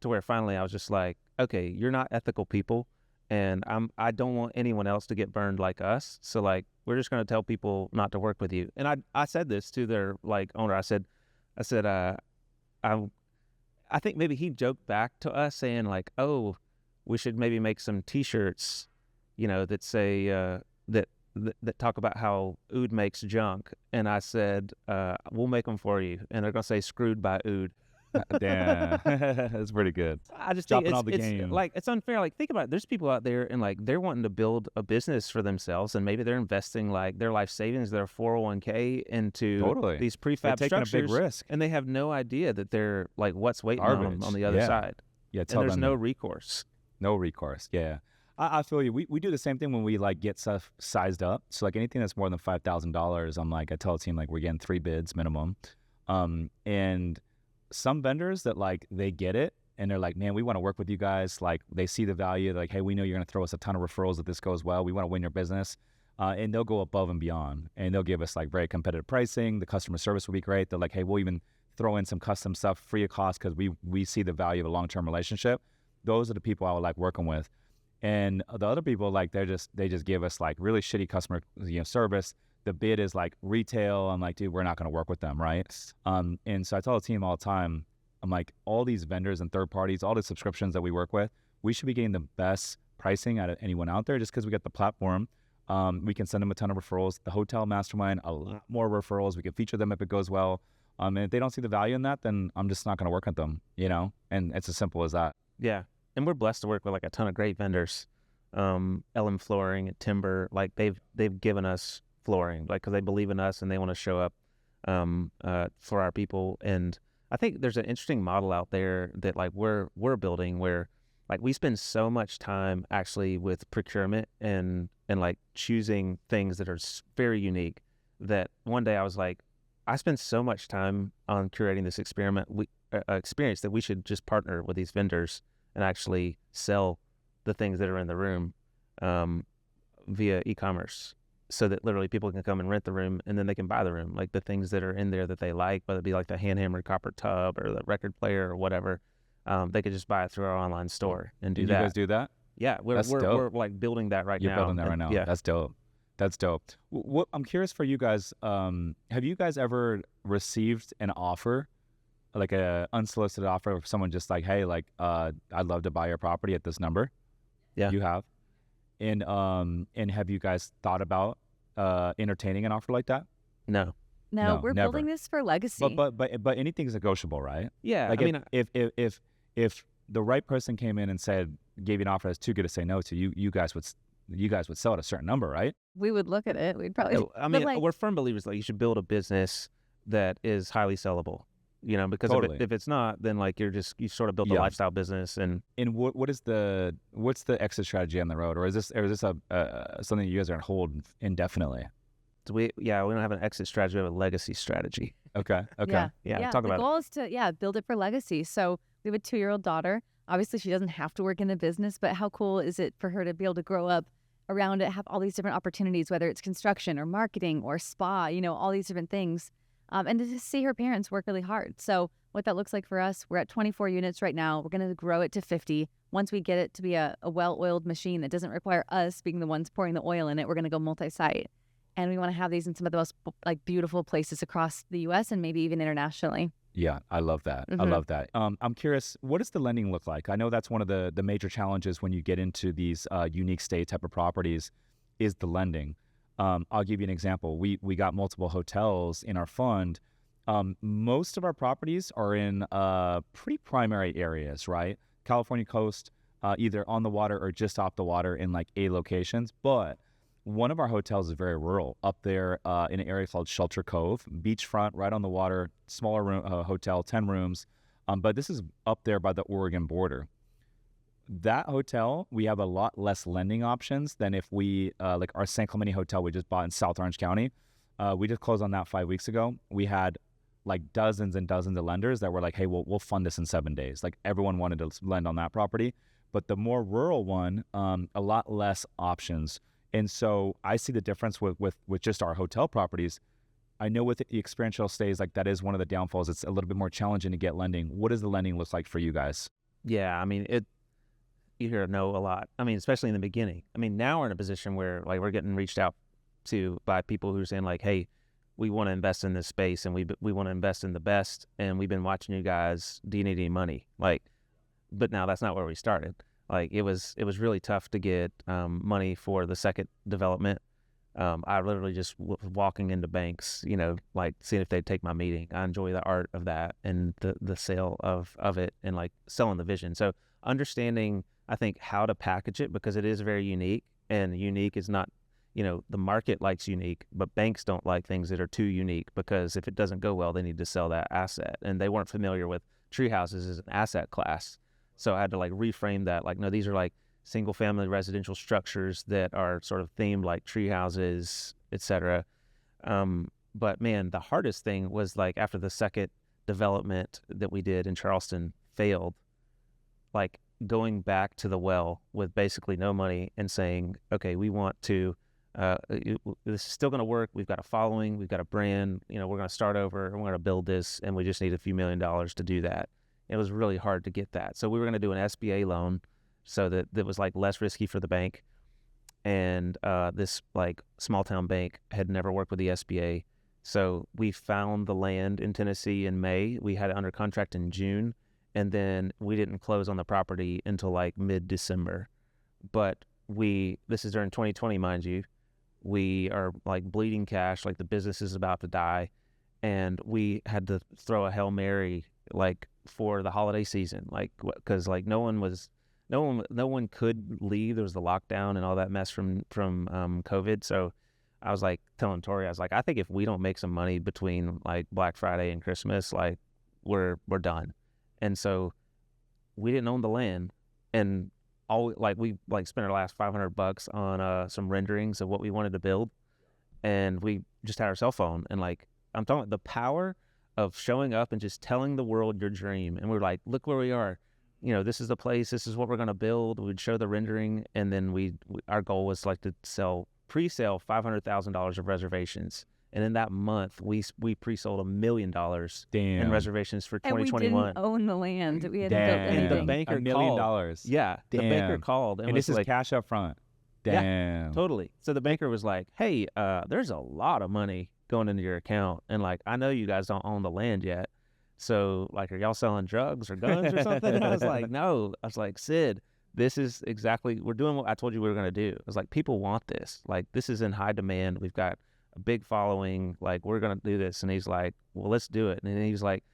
to where finally I was just like, okay, you're not ethical people, and I don't want anyone else to get burned like us. So like, we're just going to tell people not to work with you. And I said this to their like owner. I said, I think maybe he joked back to us saying like, oh, we should maybe make some T-shirts, that say that talk about how Oud makes junk. And I said, we'll make them for you, and they're going to say screwed by Oud. Damn. That's pretty good. I just Dropping think all the game. Like it's unfair. Like think about it. There's people out there and like they're wanting to build a business for themselves, and maybe they're investing like their life savings, their 401k into these prefab taking structures, a big risk, and they have no idea that they're like what's waiting on them on the other side. Yeah, and there's no recourse. No recourse. Yeah. I feel you. We do the same thing when we like get stuff sized up. So like anything that's more than $5,000, I'm like, I tell the team like we're getting 3 bids minimum. And some vendors that like they get it and they're like, man, we want to work with you guys. Like they see the value. They're like, hey, we know you're going to throw us a ton of referrals if this goes well. We want to win your business. And they'll go above and beyond, and they'll give us like very competitive pricing. The customer service will be great. They're like, hey, we'll even throw in some custom stuff free of cost because we see the value of a long-term relationship. Those are the people I would like working with. And the other people, like they just give us like really shitty customer service. The bid is like retail. I'm like, dude, we're not going to work with them, right? And so I tell the team all the time, I'm like, all these vendors and third parties, all the subscriptions that we work with, we should be getting the best pricing out of anyone out there just because we got the platform. We can send them a ton of referrals. The hotel mastermind, a lot more referrals. We can feature them if it goes well. And if they don't see the value in that, then I'm just not going to work with them, And it's as simple as that. Yeah. And we're blessed to work with like a ton of great vendors. LM Flooring, Timber, like they've given us flooring, like because they believe in us and they want to show up for our people. And I think there's an interesting model out there that like we're building where like we spend so much time actually with procurement and like choosing things that are very unique that one day I was like, I spend so much time on curating this experience that we should just partner with these vendors and actually sell the things that are in the room via e-commerce so that literally people can come and rent the room and then they can buy the room, like the things that are in there that they like, whether it be like the hand-hammered copper tub or the record player or whatever. They could just buy it through our online store and do that. You guys do that? Yeah, we're like building that right now. You're building that right now. Yeah. That's dope. That's dope. What I'm curious for you guys, have you guys ever received an offer, like a unsolicited offer of someone just like, hey, like, I'd love to buy your property at this number? Yeah. You have? And have you guys thought about entertaining an offer like that? No, we're never. building this for legacy. But anything's negotiable, right? Yeah. Like I mean, if the right person came in and gave you an offer that's too good to say no to, you guys would sell at a certain number, right? We would look at it. We'd probably. I mean, we're firm believers that you should build a business that is highly sellable. Because Totally. if it's not, then like you sort of built a lifestyle business. And what's the exit strategy on the road, or is this a something you guys are going to hold indefinitely? So we don't have an exit strategy. We have a legacy strategy. Okay. Yeah. Talk about it. The goal is to build it for legacy. So we have a 2-year-old daughter. Obviously, she doesn't have to work in the business, but how cool is it for her to be able to grow up around it, have all these different opportunities, whether it's construction or marketing or spa, all these different things. And to just see her parents work really hard. So what that looks like for us, we're at 24 units right now. We're going to grow it to 50. Once we get it to be a well-oiled machine that doesn't require us being the ones pouring the oil in it, we're going to go multi-site. And we want to have these in some of the most like beautiful places across the U.S. and maybe even internationally. Yeah, I love that. Mm-hmm. I love that. I'm curious, what does the lending look like? I know that's one of the major challenges when you get into these unique stay type of properties is the lending. I'll give you an example. We got multiple hotels in our fund. Most of our properties are in pretty primary areas, right? California coast, either on the water or just off the water in like A locations. But one of our hotels is very rural, up there in an area called Shelter Cove, beachfront, right on the water, smaller room, hotel, 10 rooms. But this is up there by the Oregon border. That hotel, we have a lot less lending options than if we, like our San Clemente hotel we just bought in South Orange County. We just closed on that 5 weeks ago. We had like dozens and dozens of lenders that were like, hey, we'll fund this in 7 days. Like everyone wanted to lend on that property. But the more rural one, a lot less options. And so I see the difference with just our hotel properties. I know with the experiential stays, like that is one of the downfalls. It's a little bit more challenging to get lending. What does the lending look like for you guys? Yeah, I mean, you hear no a lot. I mean, especially in the beginning. I mean, now we're in a position where like we're getting reached out to by people who are saying like, hey, we want to invest in this space and we want to invest in the best. And we've been watching you guys. Do you need any money? Like, but now that's not where we started. Like it was really tough to get money for the second development. I literally just walking into banks, like seeing if they'd take my meeting. I enjoy the art of that and the sale of it and like selling the vision. So understanding, I think, how to package it because it is very unique, and unique is not, the market likes unique, but banks don't like things that are too unique because if it doesn't go well, they need to sell that asset. And they weren't familiar with treehouses as an asset class. So I had to like reframe that. Like, no, these are like single family residential structures that are sort of themed like tree houses, et cetera. But man, the hardest thing was like after the second development that we did in Charleston failed, like going back to the well with basically no money and saying, okay, we want to, this is still going to work. We've got a following, we've got a brand, we're going to start over and we're going to build this, and we just need a few $1 million to do that. It was really hard to get that. So we were going to do an SBA loan so that was like less risky for the bank. And this like small town bank had never worked with the SBA. So we found the land in Tennessee in May. We had it under contract in June, and then we didn't close on the property until like mid-December. But this is during 2020, mind you. We are like bleeding cash, like the business is about to die. And we had to throw a Hail Mary like for the holiday season, like, because like no one could leave. There was the lockdown and all that mess from COVID. So I was like telling Tori, I was like, I think if we don't make some money between like Black Friday and Christmas, like we're done. And so we didn't own the land, and we spent our last $500 on some renderings of what we wanted to build, and we just had our cell phone. And like I'm talking the power of showing up and just telling the world your dream. And we're like, look where we are. This is the place. This is what we're going to build. We'd show the rendering, and then our goal was like to pre-sale $500,000 of reservations. And in that month, we pre-sold $1 million in reservations for 2021. And we didn't own the land. We hadn't built anything. And the banker $1 million. called. Yeah, Damn. The banker called. And this is like, cash up front. Damn. Yeah, totally. So the banker was like, hey, there's a lot of money going into your account. And like, I know you guys don't own the land yet. So like, are y'all selling drugs or guns or something? And I was like, no. I was like, Sid, this is exactly, we're doing what I told you we were going to do. I was like, people want this. Like, this is in high demand. We've got a big following. Like, we're going to do this. And he's like, well, let's do it. And he's like,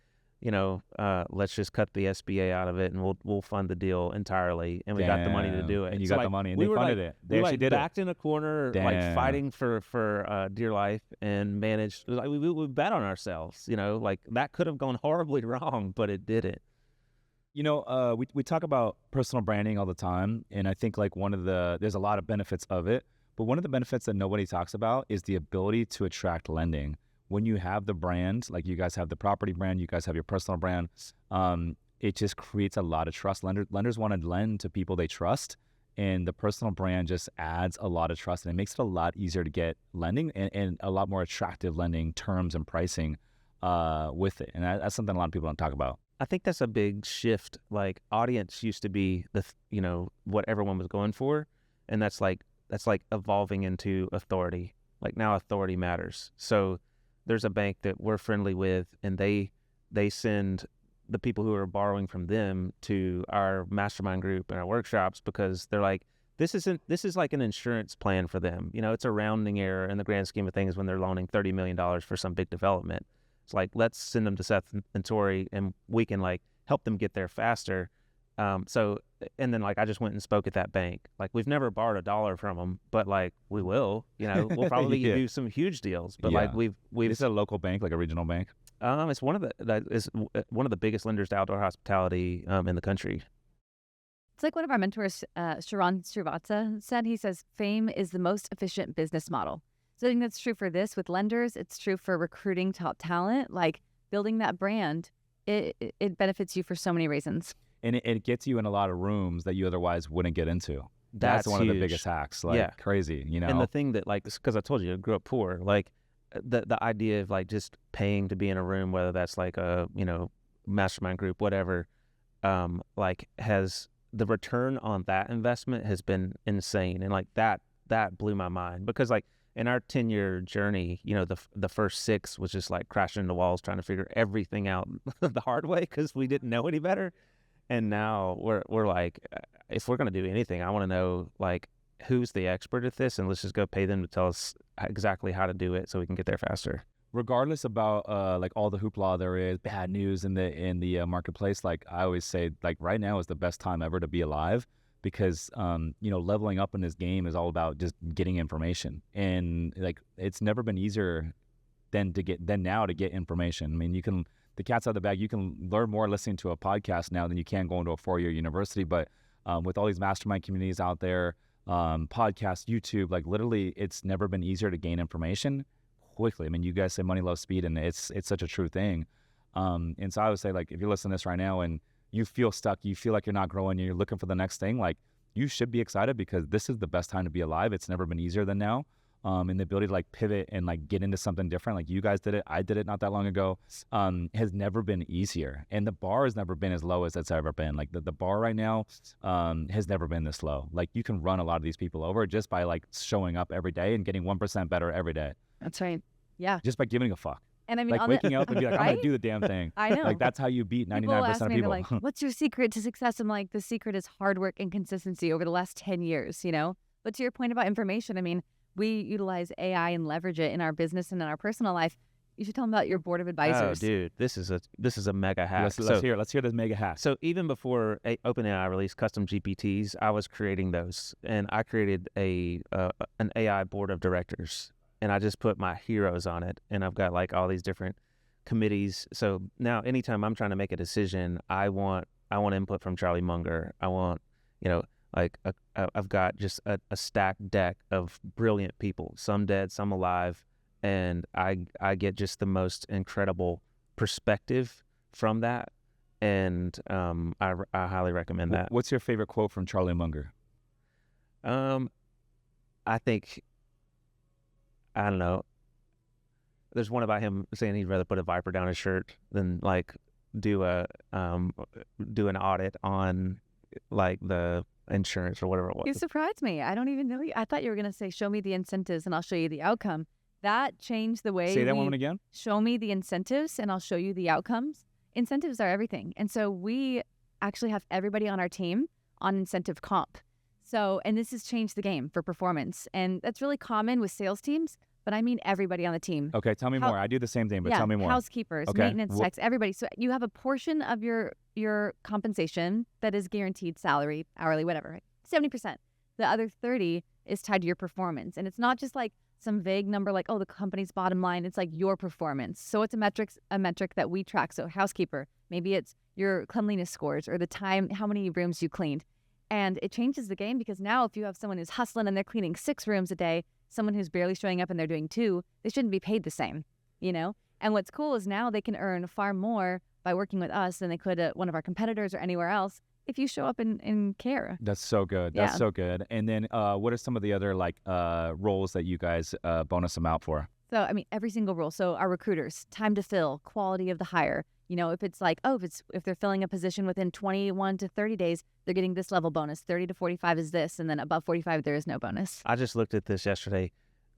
let's just cut the SBA out of it, and we'll fund the deal entirely. And we got the money to do it. And you got the money, and they funded it. They actually did it. Backed in a corner, like fighting for dear life, and managed. Like we bet on ourselves. Like that could have gone horribly wrong, but it didn't. We talk about personal branding all the time, and I think like there's a lot of benefits of it, but one of the benefits that nobody talks about is the ability to attract lending. When you have the brand, like you guys have the property brand, you guys have your personal brand, it just creates a lot of trust. Lenders want to lend to people they trust, and the personal brand just adds a lot of trust, and it makes it a lot easier to get lending and a lot more attractive lending terms and pricing with it. And that's something a lot of people don't talk about. I think that's a big shift. Like, audience used to be what everyone was going for, and that's like evolving into authority. Like, now authority matters. So there's a bank that we're friendly with, and they send the people who are borrowing from them to our mastermind group and our workshops, because they're like, this is like an insurance plan for them. It's a rounding error in the grand scheme of things when they're loaning $30 million for some big development. It's like, let's send them to Seth and Tori, and we can like help them get there faster. And then like I just went and spoke at that bank. Like, we've never borrowed $1 from them, but like we will. We'll probably do some huge deals. But like we've. Is it a local bank, like a regional bank? It's one of the biggest lenders to outdoor hospitality in the country. It's like one of our mentors, Sharon Srivatsa, said. He says, fame is the most efficient business model. So I think that's true for this with lenders. It's true for recruiting top talent. Like, building that brand, it benefits you for so many reasons. And it gets you in a lot of rooms that you otherwise wouldn't get into. That's one huge. Of the biggest hacks. Like, crazy, And the thing that, like, because I told you I grew up poor, like the idea of like just paying to be in a room, whether that's like a mastermind group, whatever, like has the return on that investment has been insane. And like that blew my mind, because like in our 10-year journey, the first 6 was just like crashing into walls trying to figure everything out the hard way because we didn't know any better. And now we're like, if we're going to do anything, I want to know like who's the expert at this, and let's just go pay them to tell us exactly how to do it so we can get there faster. Regardless about like all the hoopla there is, bad news in the marketplace, like I always say, like right now is the best time ever to be alive, because leveling up in this game is all about just getting information, and like it's never been easier than now to get information. I mean, the cat's out of the bag. You can learn more listening to a podcast now than you can going to a 4-year university. But with all these mastermind communities out there, podcasts, YouTube, like literally, it's never been easier to gain information quickly. I mean, you guys say money loves speed, and it's such a true thing. And so I would say, like, if you're listening to this right now and you feel stuck, you feel like you're not growing, and you're looking for the next thing, like you should be excited because this is the best time to be alive. It's never been easier than now. And the ability to like pivot and like get into something different, like you guys did it, I did it not that long ago, has never been easier. And the bar has never been as low as it's ever been. Like the bar right now has never been this low. Like you can run a lot of these people over just by like showing up every day and getting 1% better every day. That's right. Yeah. Just by giving a fuck. And I mean, Like waking up and be like, I'm going to do the damn thing. I know. Like that's how you beat 99% People ask of me, people. they're like, what's your secret to success? I'm like, the secret is hard work and consistency over the last 10 years, you know? But to your point about information, I mean, we utilize AI and leverage it in our business and in our personal life. You should tell them about your board of advisors. Oh, dude, this is a mega hack. Let's hear this mega hack. So even before OpenAI released custom GPTs, I was creating those, and I created an AI board of directors, and I just put my heroes on it, and I've got like all these different committees. So now, anytime I'm trying to make a decision, I want input from Charlie Munger. I want, like I've got just a stacked deck of brilliant people, some dead, some alive, and I get just the most incredible perspective from that, and I highly recommend that. What's your favorite quote from Charlie Munger? I think, I don't know. There's one about him saying he'd rather put a viper down his shirt than like do an audit on like the insurance or whatever it was. You surprised me. I don't even know you. I thought you were going to say, show me the incentives and I'll show you the outcome. That changed the way. Say that one again. Show me the incentives and I'll show you the outcomes. Incentives are everything. And so we actually have everybody on our team on incentive comp. So, and this has changed the game for performance. And that's really common with sales teams, but I mean everybody on the team. Okay, tell me more. I do the same thing, but tell me more. Housekeepers, maintenance techs, everybody. So you have a portion of your compensation that is guaranteed salary, hourly, whatever, right? 70%. The other 30 is tied to your performance. And it's not just like some vague number like, oh, the company's bottom line. It's like your performance. So it's a metric that we track. So housekeeper, maybe it's your cleanliness scores or the time, how many rooms you cleaned. And it changes the game because now if you have someone who's hustling and they're cleaning 6 rooms a day, someone who's barely showing up and they're doing 2, they shouldn't be paid the same, you know? And what's cool is now they can earn far more by working with us than they could at one of our competitors or anywhere else if you show up and care. That's so good. That's so good. And then what are some of the other like roles that you guys bonus them out for? So, I mean, every single role. So our recruiters, time to fill, quality of the hire. You know, if it's like, if they're filling a position within 21 to 30 days, they're getting this level bonus. 30 to 45 is this, and then above 45, there is no bonus. I just looked at this yesterday.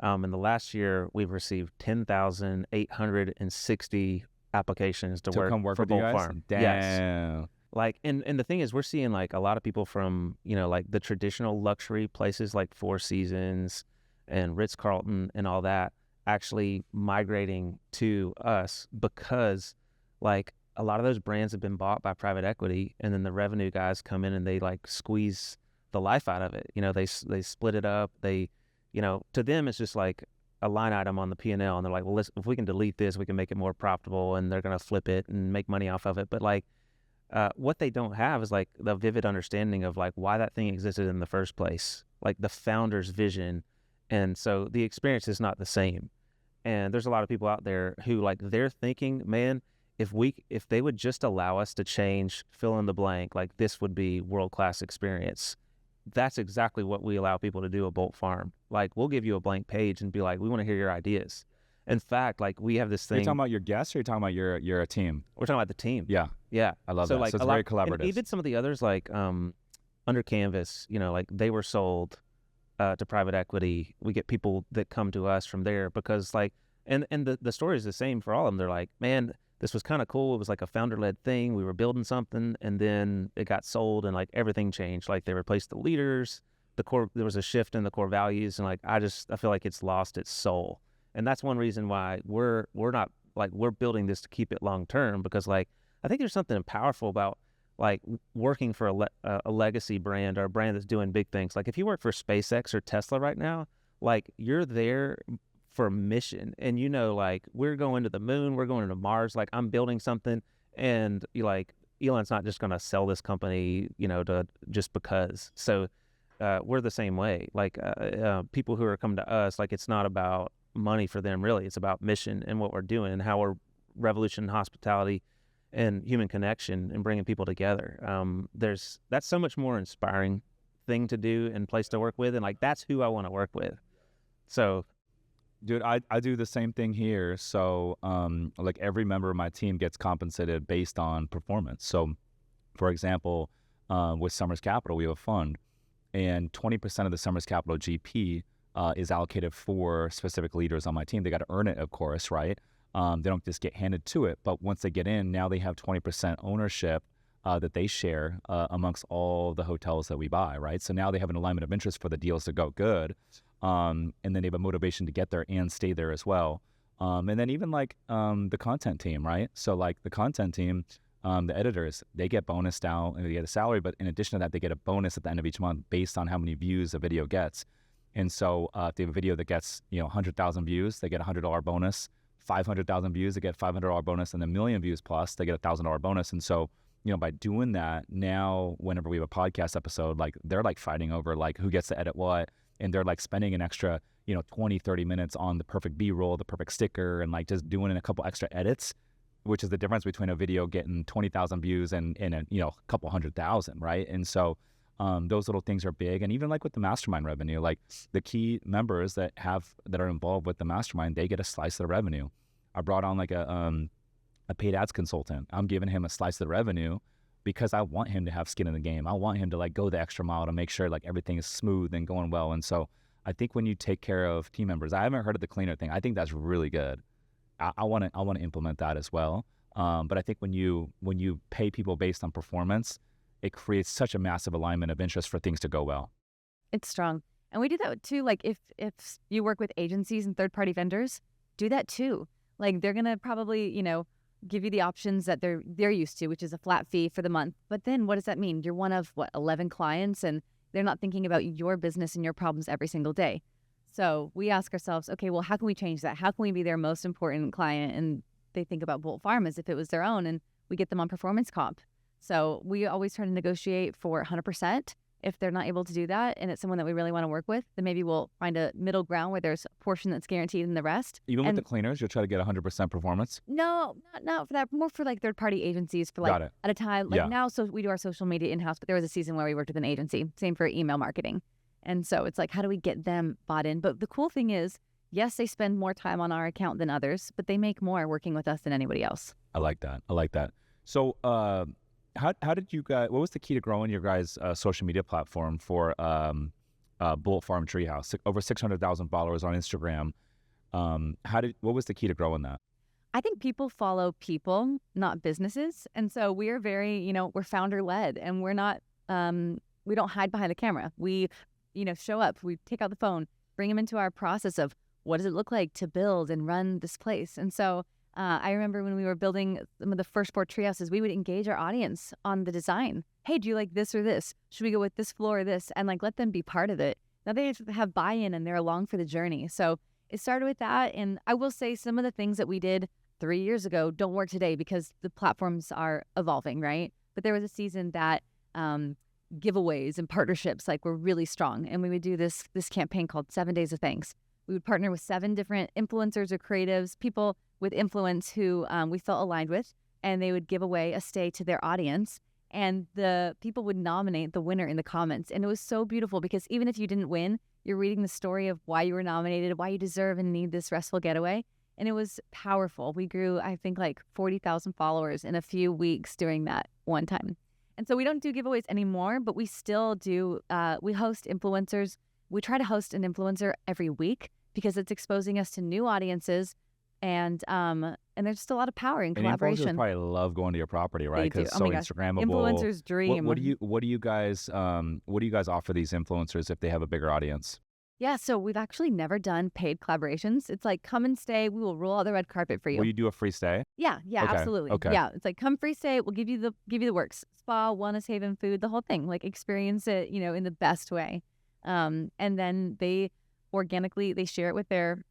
In the last year, we've received 10,860 applications to work come work for with Bolt you guys? Farm. Damn. Yes. Like, and the thing is, we're seeing like a lot of people from, like the traditional luxury places like Four Seasons and Ritz-Carlton and all that actually migrating to us because like a lot of those brands have been bought by private equity, and then the revenue guys come in and they like squeeze the life out of it. They split it up. They, to them it's just like a line item on the P&L, and they're like, well, if we can delete this, we can make it more profitable, and they're gonna flip it and make money off of it. But like, what they don't have is like the vivid understanding of like why that thing existed in the first place, like the founder's vision, and so the experience is not the same. And there's a lot of people out there who like they're thinking, man, if they would just allow us to change, fill in the blank, like this would be world-class experience. That's exactly what we allow people to do at Bolt Farm. Like we'll give you a blank page and be like, we want to hear your ideas. In fact, like we have this thing. You're talking about your guests, or you're talking about your team? We're talking about the team. Yeah. Yeah. I love that. Like, so it's very collaborative. And even some of the others like Under Canvas, like they were sold to private equity. We get people that come to us from there because like, and the story is the same for all of them. They're like, man, this was kind of cool. It was like a founder-led thing. We were building something, and then it got sold, and like everything changed. Like they replaced the leaders, there was a shift in the core values, and like I feel like it's lost its soul. And that's one reason why we're not like we're building this to keep it long term, because like I think there's something powerful about like working for a legacy brand or a brand that's doing big things. Like if you work for SpaceX or Tesla right now, like you're there for a mission, and like we're going to the moon, we're going to Mars, like I'm building something, and like Elon's not just going to sell this company to just because. So we're the same way. Like people who are coming to us, like it's not about money for them really, it's about mission and what we're doing and how we're revolutioning hospitality and human connection and bringing people together. That's so much more inspiring thing to do and place to work with, and like that's who I want to work with. So, dude, I do the same thing here. So, like every member of my team gets compensated based on performance. So, for example, with Summers Capital, we have a fund, and 20% of the Summers Capital GP is allocated for specific leaders on my team. They got to earn it, of course, right? They don't just get handed to it, but once they get in, now they have 20% ownership that they share amongst all the hotels that we buy, right? So now they have an alignment of interest for the deals to go good, and then they have a motivation to get there and stay there as well. And then even like the content team, right? So like the content team, the editors, they get bonused out and they get a salary, but in addition to that, they get a bonus at the end of each month based on how many views a video gets. And so if they have a video that gets 100,000 views, they get a $100 bonus. 500,000 views, they get a $500 bonus, and a million views plus, they get a $1,000 bonus. And so, by doing that, now whenever we have a podcast episode, like they're like fighting over like who gets to edit what, and they're like spending an extra 20, 30 minutes on the perfect B-roll, the perfect sticker, and like just doing a couple extra edits, which is the difference between a video getting 20,000 views and a couple 100,000, right? And so those little things are big. And even like with the mastermind revenue, like the key members that are involved with the mastermind, they get a slice of the revenue. I brought on like a paid ads consultant. I'm giving him a slice of the revenue because I want him to have skin in the game. I want him to like go the extra mile to make sure like everything is smooth and going well. And so I think when you take care of team members, I haven't heard of the cleaner thing. I think that's really good. I want to implement that as well. But I think when you pay people based on performance, it creates such a massive alignment of interest for things to go well. It's strong. And we do that too. Like if you work with agencies and third-party vendors, do that too. Like they're going to probably, give you the options that they're used to, which is a flat fee for the month. But then what does that mean? You're one of 11 clients, and they're not thinking about your business and your problems every single day. So we ask ourselves, okay, well, how can we change that? How can we be their most important client? And they think about Bolt Farm as if it was their own, and we get them on performance comp. So we always try to negotiate for 100%. If they're not able to do that and it's someone that we really want to work with, then maybe we'll find a middle ground where there's a portion that's guaranteed in the rest. Even with the cleaners, you'll try to get 100% performance? No, not for that. More for like third-party agencies for like at a time. Like now, so we do our social media in-house, but there was a season where we worked with an agency. Same for email marketing. And so it's like, how do we get them bought in? But the cool thing is, yes, they spend more time on our account than others, but they make more working with us than anybody else. I like that. So, how did you guys? What was the key to growing your guys' social media platform for Bolt Farm Treehouse? Over 600,000 followers on Instagram. What was the key to growing that? I think people follow people, not businesses, and so we are very, we're founder led, and we're not. We don't hide behind the camera. We, show up. We take out the phone, bring them into our process of what does it look like to build and run this place, and so. I remember when we were building some of the first 4 tree houses, we would engage our audience on the design. Hey, do you like this or this? Should we go with this floor or this? And like let them be part of it. Now they have buy-in and they're along for the journey. So it started with that. And I will say some of the things that we did 3 years ago don't work today because the platforms are evolving, right? But there was a season that giveaways and partnerships like were really strong. And we would do this campaign called 7 Days of Thanks. We would partner with 7 different influencers or creatives, people with influence who we felt aligned with, and they would give away a stay to their audience. And the people would nominate the winner in the comments. And it was so beautiful because even if you didn't win, you're reading the story of why you were nominated, why you deserve and need this restful getaway. And it was powerful. We grew, I think, like 40,000 followers in a few weeks during that one time. And so we don't do giveaways anymore, but we still do. We host influencers. We try to host an influencer every week because it's exposing us to new audiences. And there's just a lot of power in collaboration. Influencers probably love going to your property, right? Because it's so Instagrammable. Influencers dream. What do you guys offer these influencers if they have a bigger audience? Yeah, so we've actually never done paid collaborations. It's like come and stay. We will roll out the red carpet for you. Will you do a free stay? Yeah, okay. Absolutely. Okay. Yeah, it's like come free stay. We'll give you the works, spa, wellness haven, food, the whole thing. Like experience it, in the best way. And then they organically share it with their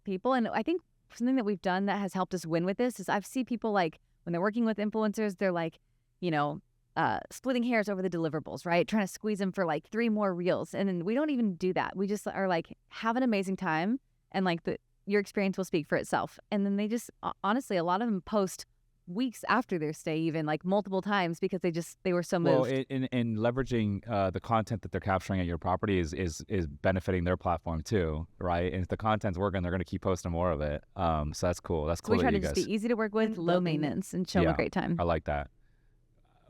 people. And I think something that we've done that has helped us win with this is I've seen people like when they're working with influencers, they're like, splitting hairs over the deliverables, right? Trying to squeeze them for like 3 more reels. And then we don't even do that. We just are like, have an amazing time. And like your experience will speak for itself. And then they just, honestly, a lot of them post weeks after their stay, even like multiple times because they were so Well, moved. in leveraging the content that they're capturing at your property is benefiting their platform too, right? And if the content's working, they're going to keep posting more of it. So that's cool. That's So cool we try that to you just guys. be easy to work with, low maintenance, and show them a great time. I like that.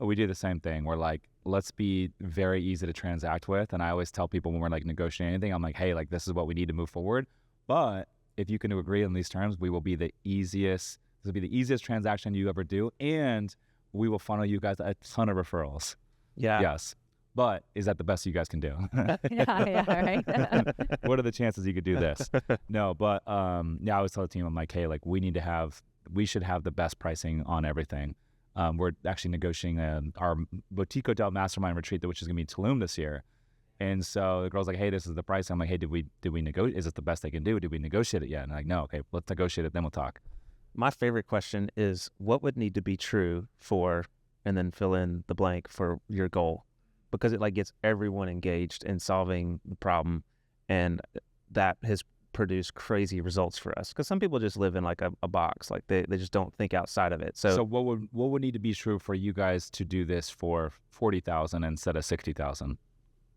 We do the same thing. We're like, let's be very easy to transact with. And I always tell people when we're like negotiating anything, I'm like, hey, like this is what we need to move forward. But if you can agree on these terms, we will be the easiest. This will be the easiest transaction you ever do, and we will funnel you guys a ton of referrals. Yeah. Yes. But is that the best you guys can do? Yeah, right. What are the chances you could do this? No, but I always tell the team, I'm like, hey, like we should have the best pricing on everything. We're actually negotiating our boutique hotel mastermind retreat, which is going to be in Tulum this year. And so the girl's like, hey, this is the price. I'm like, hey, did we negotiate? Is this the best they can do? Did we negotiate it yet? And I'm like, no, okay, let's negotiate it, then we'll talk. My favorite question is, what would need to be true for, and then fill in the blank for your goal? Because it like gets everyone engaged in solving the problem, and that has produced crazy results for us. Because some people just live in like a box, like they just don't think outside of it. So what would need to be true for you guys to do this for 40,000 instead of 60,000?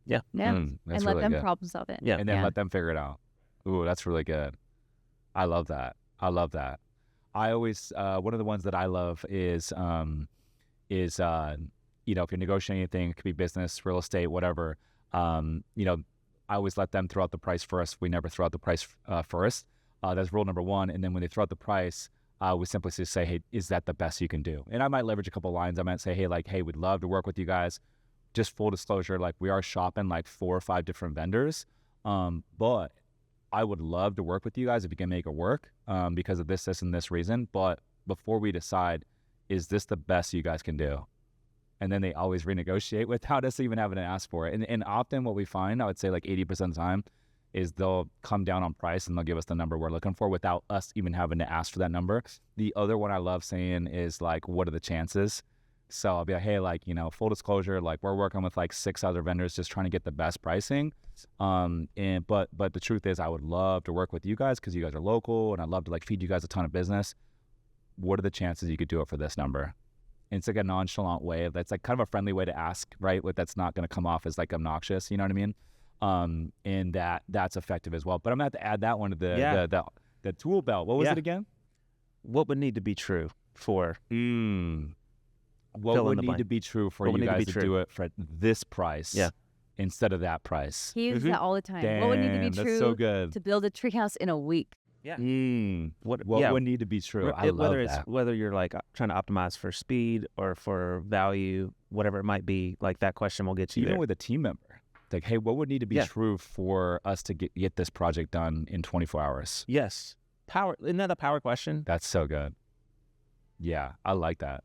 Yeah. That's And let really them good. problem solve it. Yeah. And then let them figure it out. Ooh, that's really good. I love that. I always one of the ones that I love is if you're negotiating anything, it could be business, real estate, whatever. I always let them throw out the price first. We never throw out the price first. That's rule number one. And then when they throw out the price, we simply just say, hey, is that the best you can do? And I might leverage a couple lines. I might say, hey, we'd love to work with you guys. Just full disclosure, like we are shopping like 4 or 5 different vendors. But I would love to work with you guys if you can make it work because of this, and this reason. But before we decide, is this the best you guys can do? And then they always renegotiate without us even having to ask for it. And often what we find, I would say like 80% of the time, is they'll come down on price and they'll give us the number we're looking for without us even having to ask for that number. The other one I love saying is like, what are the chances? So I'll be like, hey, like, full disclosure, like we're working with like 6 other vendors just trying to get the best pricing. But the truth is I would love to work with you guys because you guys are local and I'd love to like feed you guys a ton of business. What are the chances you could do it for this number? And it's like a nonchalant way. That's like kind of a friendly way to ask, right? That's not going to come off as like obnoxious. You know what I mean? And that's effective as well. But I'm going to have to add that one to the tool belt. What was it again? What would need to be true for? What would need to be true for you guys to do it for this price instead of that price? He uses that all the time. Damn, what would need to be that's true so good. to build a treehouse in a week? Yeah. What would need to be true? I love that. Whether you're like trying to optimize for speed or for value, whatever it might be, like that question will get you even there. with a team member. Like, hey, what would need to be true for us to get this project done in 24 hours? Yes. Power. Isn't that a power question? That's so good. Yeah, I like that.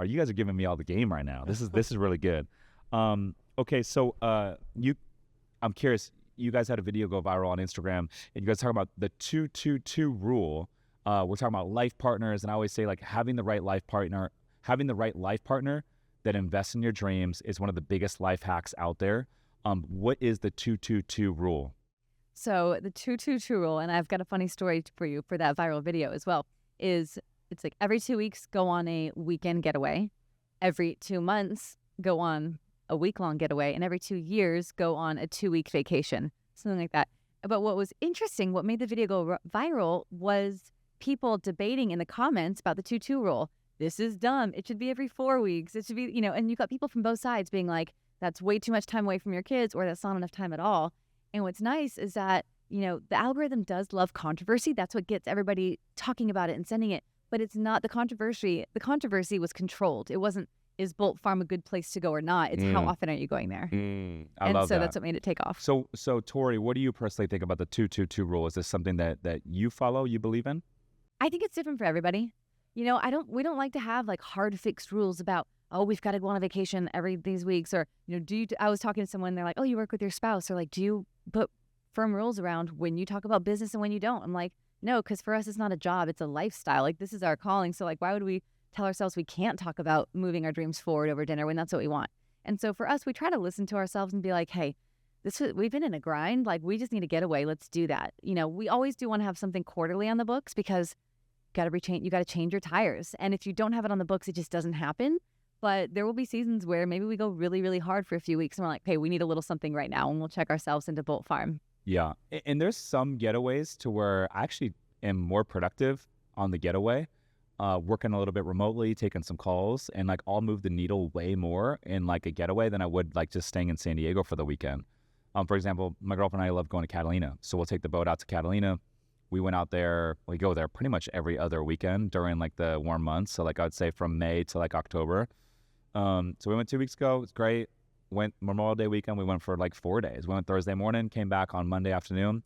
You guys are giving me all the game right now. This is really good. Okay, so I'm curious. You guys had a video go viral on Instagram, and you guys talking about the 2-2-2 rule. We're talking about life partners, and I always say like having the right life partner that invests in your dreams is one of the biggest life hacks out there. What is the 2-2-2 rule? So the 2-2-2 rule, and I've got a funny story for you for that viral video as well, is it's like every 2 weeks, go on a weekend getaway. Every 2 months, go on a week-long getaway. And every 2 years, go on a 2-week vacation, something like that. But what was interesting, what made the video go viral was people debating in the comments about the 2-2 rule. This is dumb. It should be every 4 weeks. It should be, and you got people from both sides being like, that's way too much time away from your kids, or that's not enough time at all. And what's nice is that, the algorithm does love controversy. That's what gets everybody talking about it and sending it. But it's not the controversy. The controversy was controlled. It wasn't, is Bolt Farm a good place to go or not? It's how often are you going there? I love that. That's what made it take off. So Tori, what do you personally think about the 2-2-2 rule? Is this something that you follow, you believe in? I think it's different for everybody. We don't like to have like hard fixed rules about, oh, we've got to go on a vacation every these weeks, or I was talking to someone, they're like, oh, you work with your spouse, or like, do you put firm rules around when you talk about business and when you don't? I'm like, no, because for us it's not a job, it's a lifestyle. Like, this is our calling. So like, why would we tell ourselves we can't talk about moving our dreams forward over dinner when that's what we want? And so for us, we try to listen to ourselves and be like, hey, we've been in a grind, like we just need to get away. Let's do that. We always do want to have something quarterly on the books because you got to change your tires. And if you don't have it on the books, it just doesn't happen. But there will be seasons where maybe we go really, really hard for a few weeks and we're like, hey, we need a little something right now, and we'll check ourselves into Bolt Farm. Yeah. And there's some getaways to where I actually am more productive on the getaway, working a little bit remotely, taking some calls, and like I'll move the needle way more in like a getaway than I would like just staying in San Diego for the weekend. For example, my girlfriend and I love going to Catalina. So we'll take the boat out to Catalina. We went out there, we go there pretty much every other weekend during like the warm months. So like I would say from May to like October. So we went 2 weeks ago. It was great. Went Memorial Day weekend. We went for like 4 days. We went Thursday morning, came back on Monday afternoon.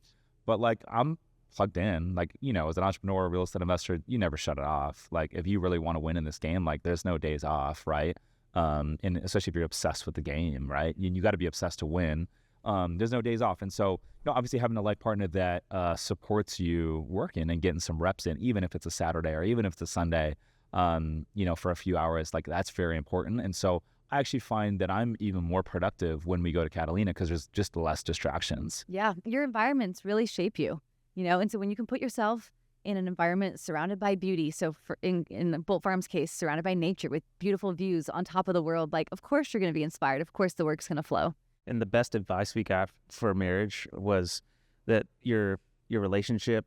But like I'm plugged in. Like, you know, as an entrepreneur, real estate investor, you never shut it off. Like if you really want to win in this game, like there's no days off, right? And especially if you're obsessed with the game, right? You got to be obsessed to win. There's no days off. And so, you know, obviously having a life partner that supports you working and getting some reps in, even if it's a Saturday or even if it's a Sunday, you know, for a few hours, like that's very important. And so I actually find that I'm even more productive when we go to Catalina because there's just less distractions. Yeah, your environments really shape you, you know, and so when you can put yourself in an environment surrounded by beauty, so in the Bolt Farm's case, surrounded by nature with beautiful views on top of the world, like of course you're going to be inspired. Of course the work's going to flow. And the best advice we got for marriage was that your relationship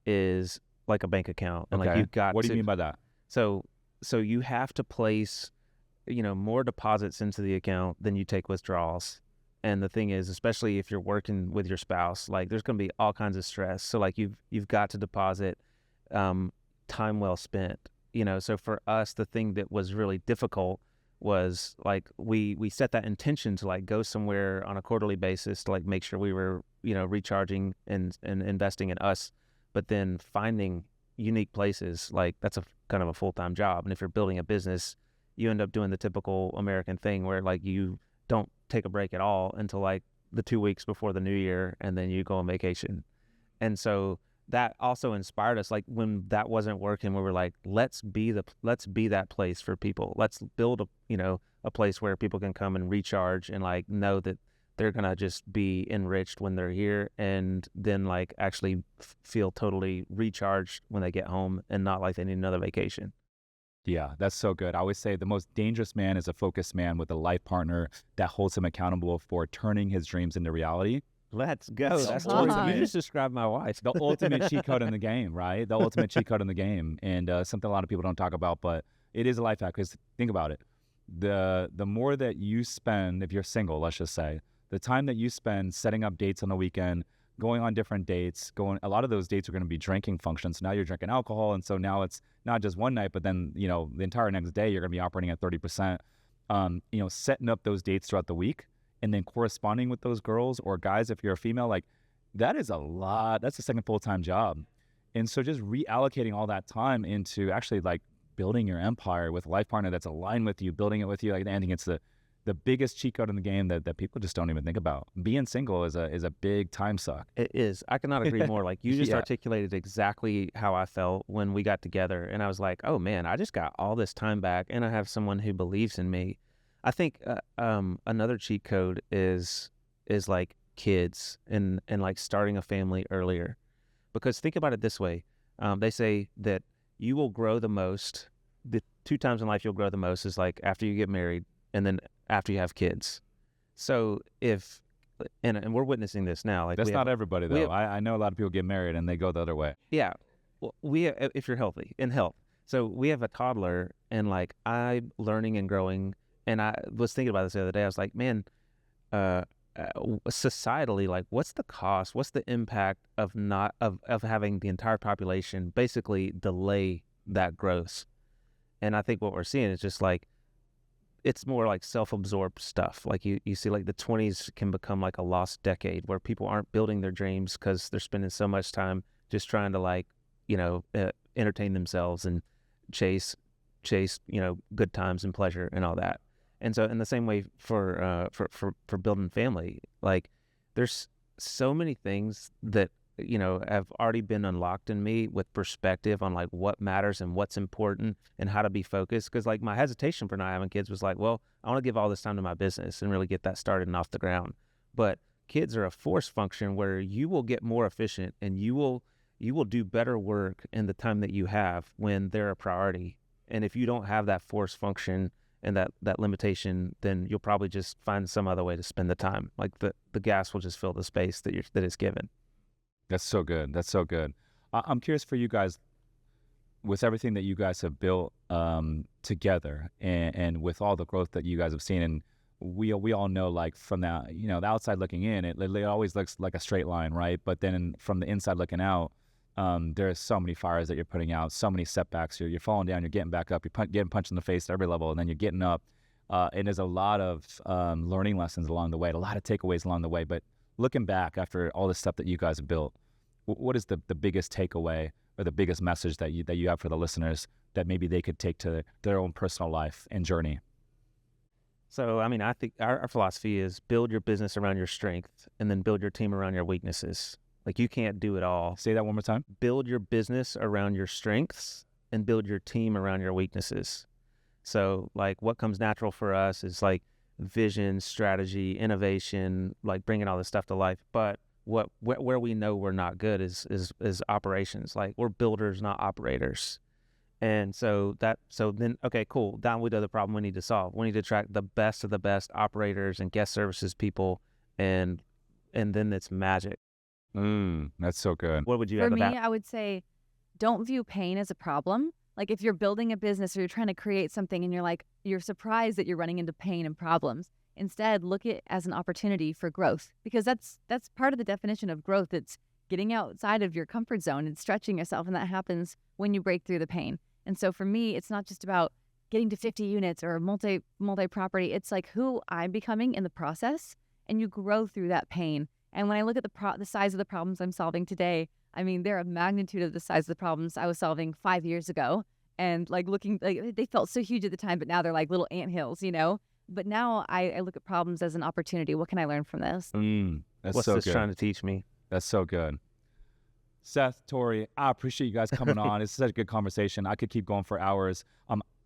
is like a bank account, and like you've got. What do you mean by that? So you have to place, you know, more deposits into the account than you take withdrawals. And the thing is, especially if you're working with your spouse, like there's going to be all kinds of stress. So like you've got to deposit time well spent. You know, so for us, the thing that was really difficult was like we set that intention to like go somewhere on a quarterly basis to like make sure we were, you know, recharging and investing in us, but then finding unique places, like that's a kind of a full-time job. And if you're building a business, you end up doing the typical American thing where like you don't take a break at all until like the 2 weeks before the new year, and then you go on vacation. And so that also inspired us. Like when that wasn't working, we were like, let's be that place for people. Let's build a place where people can come and recharge and like know that they're gonna just be enriched when they're here, and then like actually feel totally recharged when they get home, and not like they need another vacation. Yeah, that's so good. I always say the most dangerous man is a focused man with a life partner that holds him accountable for turning his dreams into reality. Let's go. That's fun. ultimate. You just described my wife. The ultimate cheat code in the game, right? The ultimate cheat code in the game. And something a lot of people don't talk about, but it is a life hack. Because think about it. The more that you spend, if you're single, let's just say, the time that you spend setting up dates on the weekend, going on different dates, a lot of those dates are going to be drinking functions. Now you're drinking alcohol. And so now it's not just one night, but then, you know, the entire next day, you're going to be operating at 30%, you know, setting up those dates throughout the week and then corresponding with those girls or guys, if you're a female, like that is a lot. That's a second full-time job. And so just reallocating all that time into actually like building your empire with a life partner that's aligned with you, building it with you. Like I think it's the biggest cheat code in the game that people just don't even think about. Being single is a big time suck. It is. I cannot agree more. Like you just Yeah. articulated exactly how I felt when we got together. And I was like, oh man, I just got all this time back, and I have someone who believes in me. I think another cheat code is like kids and like starting a family earlier. Because think about it this way. They say that you will grow the most, the 2 times in life you'll grow the most is like after you get married and then after you have kids. So if, and we're witnessing this now. Like That's not everybody we though. have- I know a lot of people get married and they go the other way. Yeah. Well, if you're healthy, in health. So we have a toddler, and like I'm learning and growing, and I was thinking about this the other day. I was like, man, societally, like what's the cost? What's the impact of having the entire population basically delay that growth? And I think what we're seeing is just like, it's more like self-absorbed stuff. Like you see like the 20s can become like a lost decade where people aren't building their dreams because they're spending so much time just trying to like, you know, entertain themselves and chase, you know, good times and pleasure and all that. And so in the same way for building family, like there's so many things that, you know, have already been unlocked in me with perspective on like what matters and what's important and how to be focused. Cause like my hesitation for not having kids was like, well, I want to give all this time to my business and really get that started and off the ground. But kids are a force function where you will get more efficient and you will you will do better work in the time that you have when they're a priority. And if you don't have that force function and that limitation, then you'll probably just find some other way to spend the time. Like the gas will just fill the space that is given. That's so good. That's so good. I'm curious for you guys, with everything that you guys have built together, and with all the growth that you guys have seen, and we all know, like, from the the outside looking in, it always looks like a straight line, right? But then from the inside looking out, there's so many fires that you're putting out, so many setbacks. You're falling down, you're getting back up, you're getting punched in the face at every level, and then you're getting up. And there's a lot of learning lessons along the way, a lot of takeaways along the way. But looking back after all the stuff that you guys have built, what is the biggest takeaway or the biggest message that you have for the listeners that maybe they could take to their own personal life and journey? So, I mean, I think our philosophy is build your business around your strength and then build your team around your weaknesses. Like, you can't do it all. Say that one more time. Build your business around your strengths and build your team around your weaknesses. So, like, what comes natural for us is like vision, strategy, innovation, like bringing all this stuff to life. But where we know we're not good is operations. Like, we're builders, not operators. And so then, okay, cool. Now we know the problem we need to solve. We need to attract the best of the best operators and guest services people, and then it's magic. That's so good. What would you For add to me, that? I would say, don't view pain as a problem. Like, if you're building a business or you're trying to create something and you're surprised that you're running into pain and problems, instead look at it as an opportunity for growth, because that's part of the definition of growth. It's getting outside of your comfort zone and stretching yourself, and that happens when you break through the pain. And so for me, it's not just about getting to 50 units or multi-property. It's like who I'm becoming in the process, and you grow through that pain. And when I look at the size of the problems I'm solving today, I mean, they're a magnitude of the size of the problems I was solving 5 years ago. And they felt so huge at the time, but now they're like little anthills, But now I look at problems as an opportunity. What can I learn from this? That's What's so this good. trying to teach me? That's so good. Seth, Tori, I appreciate you guys coming on. It's such a good conversation. I could keep going for hours.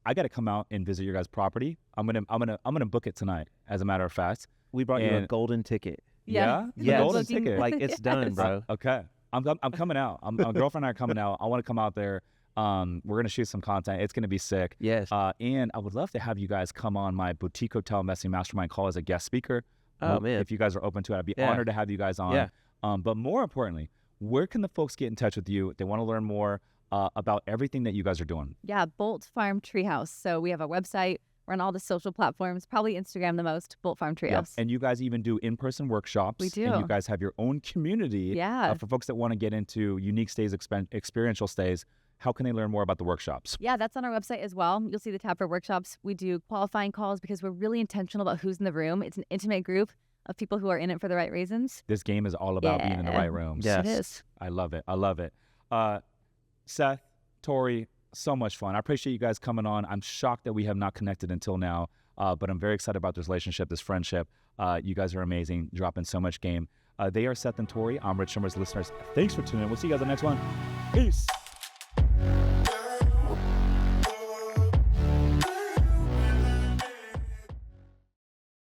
I got to come out and visit your guys' property. I'm gonna book it tonight. As a matter of fact, We brought you a golden ticket. Yeah? The Yes. golden ticket. Like, it's done, bro. Okay. I'm coming out. My girlfriend and I are coming out. I want to come out there. We're going to shoot some content. It's going to be sick. Yes. And I would love to have you guys come on my boutique hotel investing mastermind call as a guest speaker. Oh, man. If you guys are open to it, I'd be honored to have you guys on. Yeah. But more importantly, where can the folks get in touch with you if they want to learn more about everything that you guys are doing? Yeah, Bolt Farm Treehouse. So we have a website. We're on all the social platforms, probably Instagram the most, Bolt Farm Treehouse. Yep. And you guys even do in-person workshops. We do. And you guys have your own community. Yeah. For folks that want to get into unique stays, experiential stays. How can they learn more about the workshops? Yeah, that's on our website as well. You'll see the tab for workshops. We do qualifying calls because we're really intentional about who's in the room. It's an intimate group of people who are in it for the right reasons. This game is all about being in the right rooms. Yes. It is. I love it. I love it. Seth, Tori, so much fun. I appreciate you guys coming on. I'm shocked that we have not connected until now, but I'm very excited about this relationship, this friendship. You guys are amazing, dropping so much game. They are Seth and Tori. I'm Rich Schumer's listeners. Thanks for tuning in. We'll see you guys on the next one. Peace.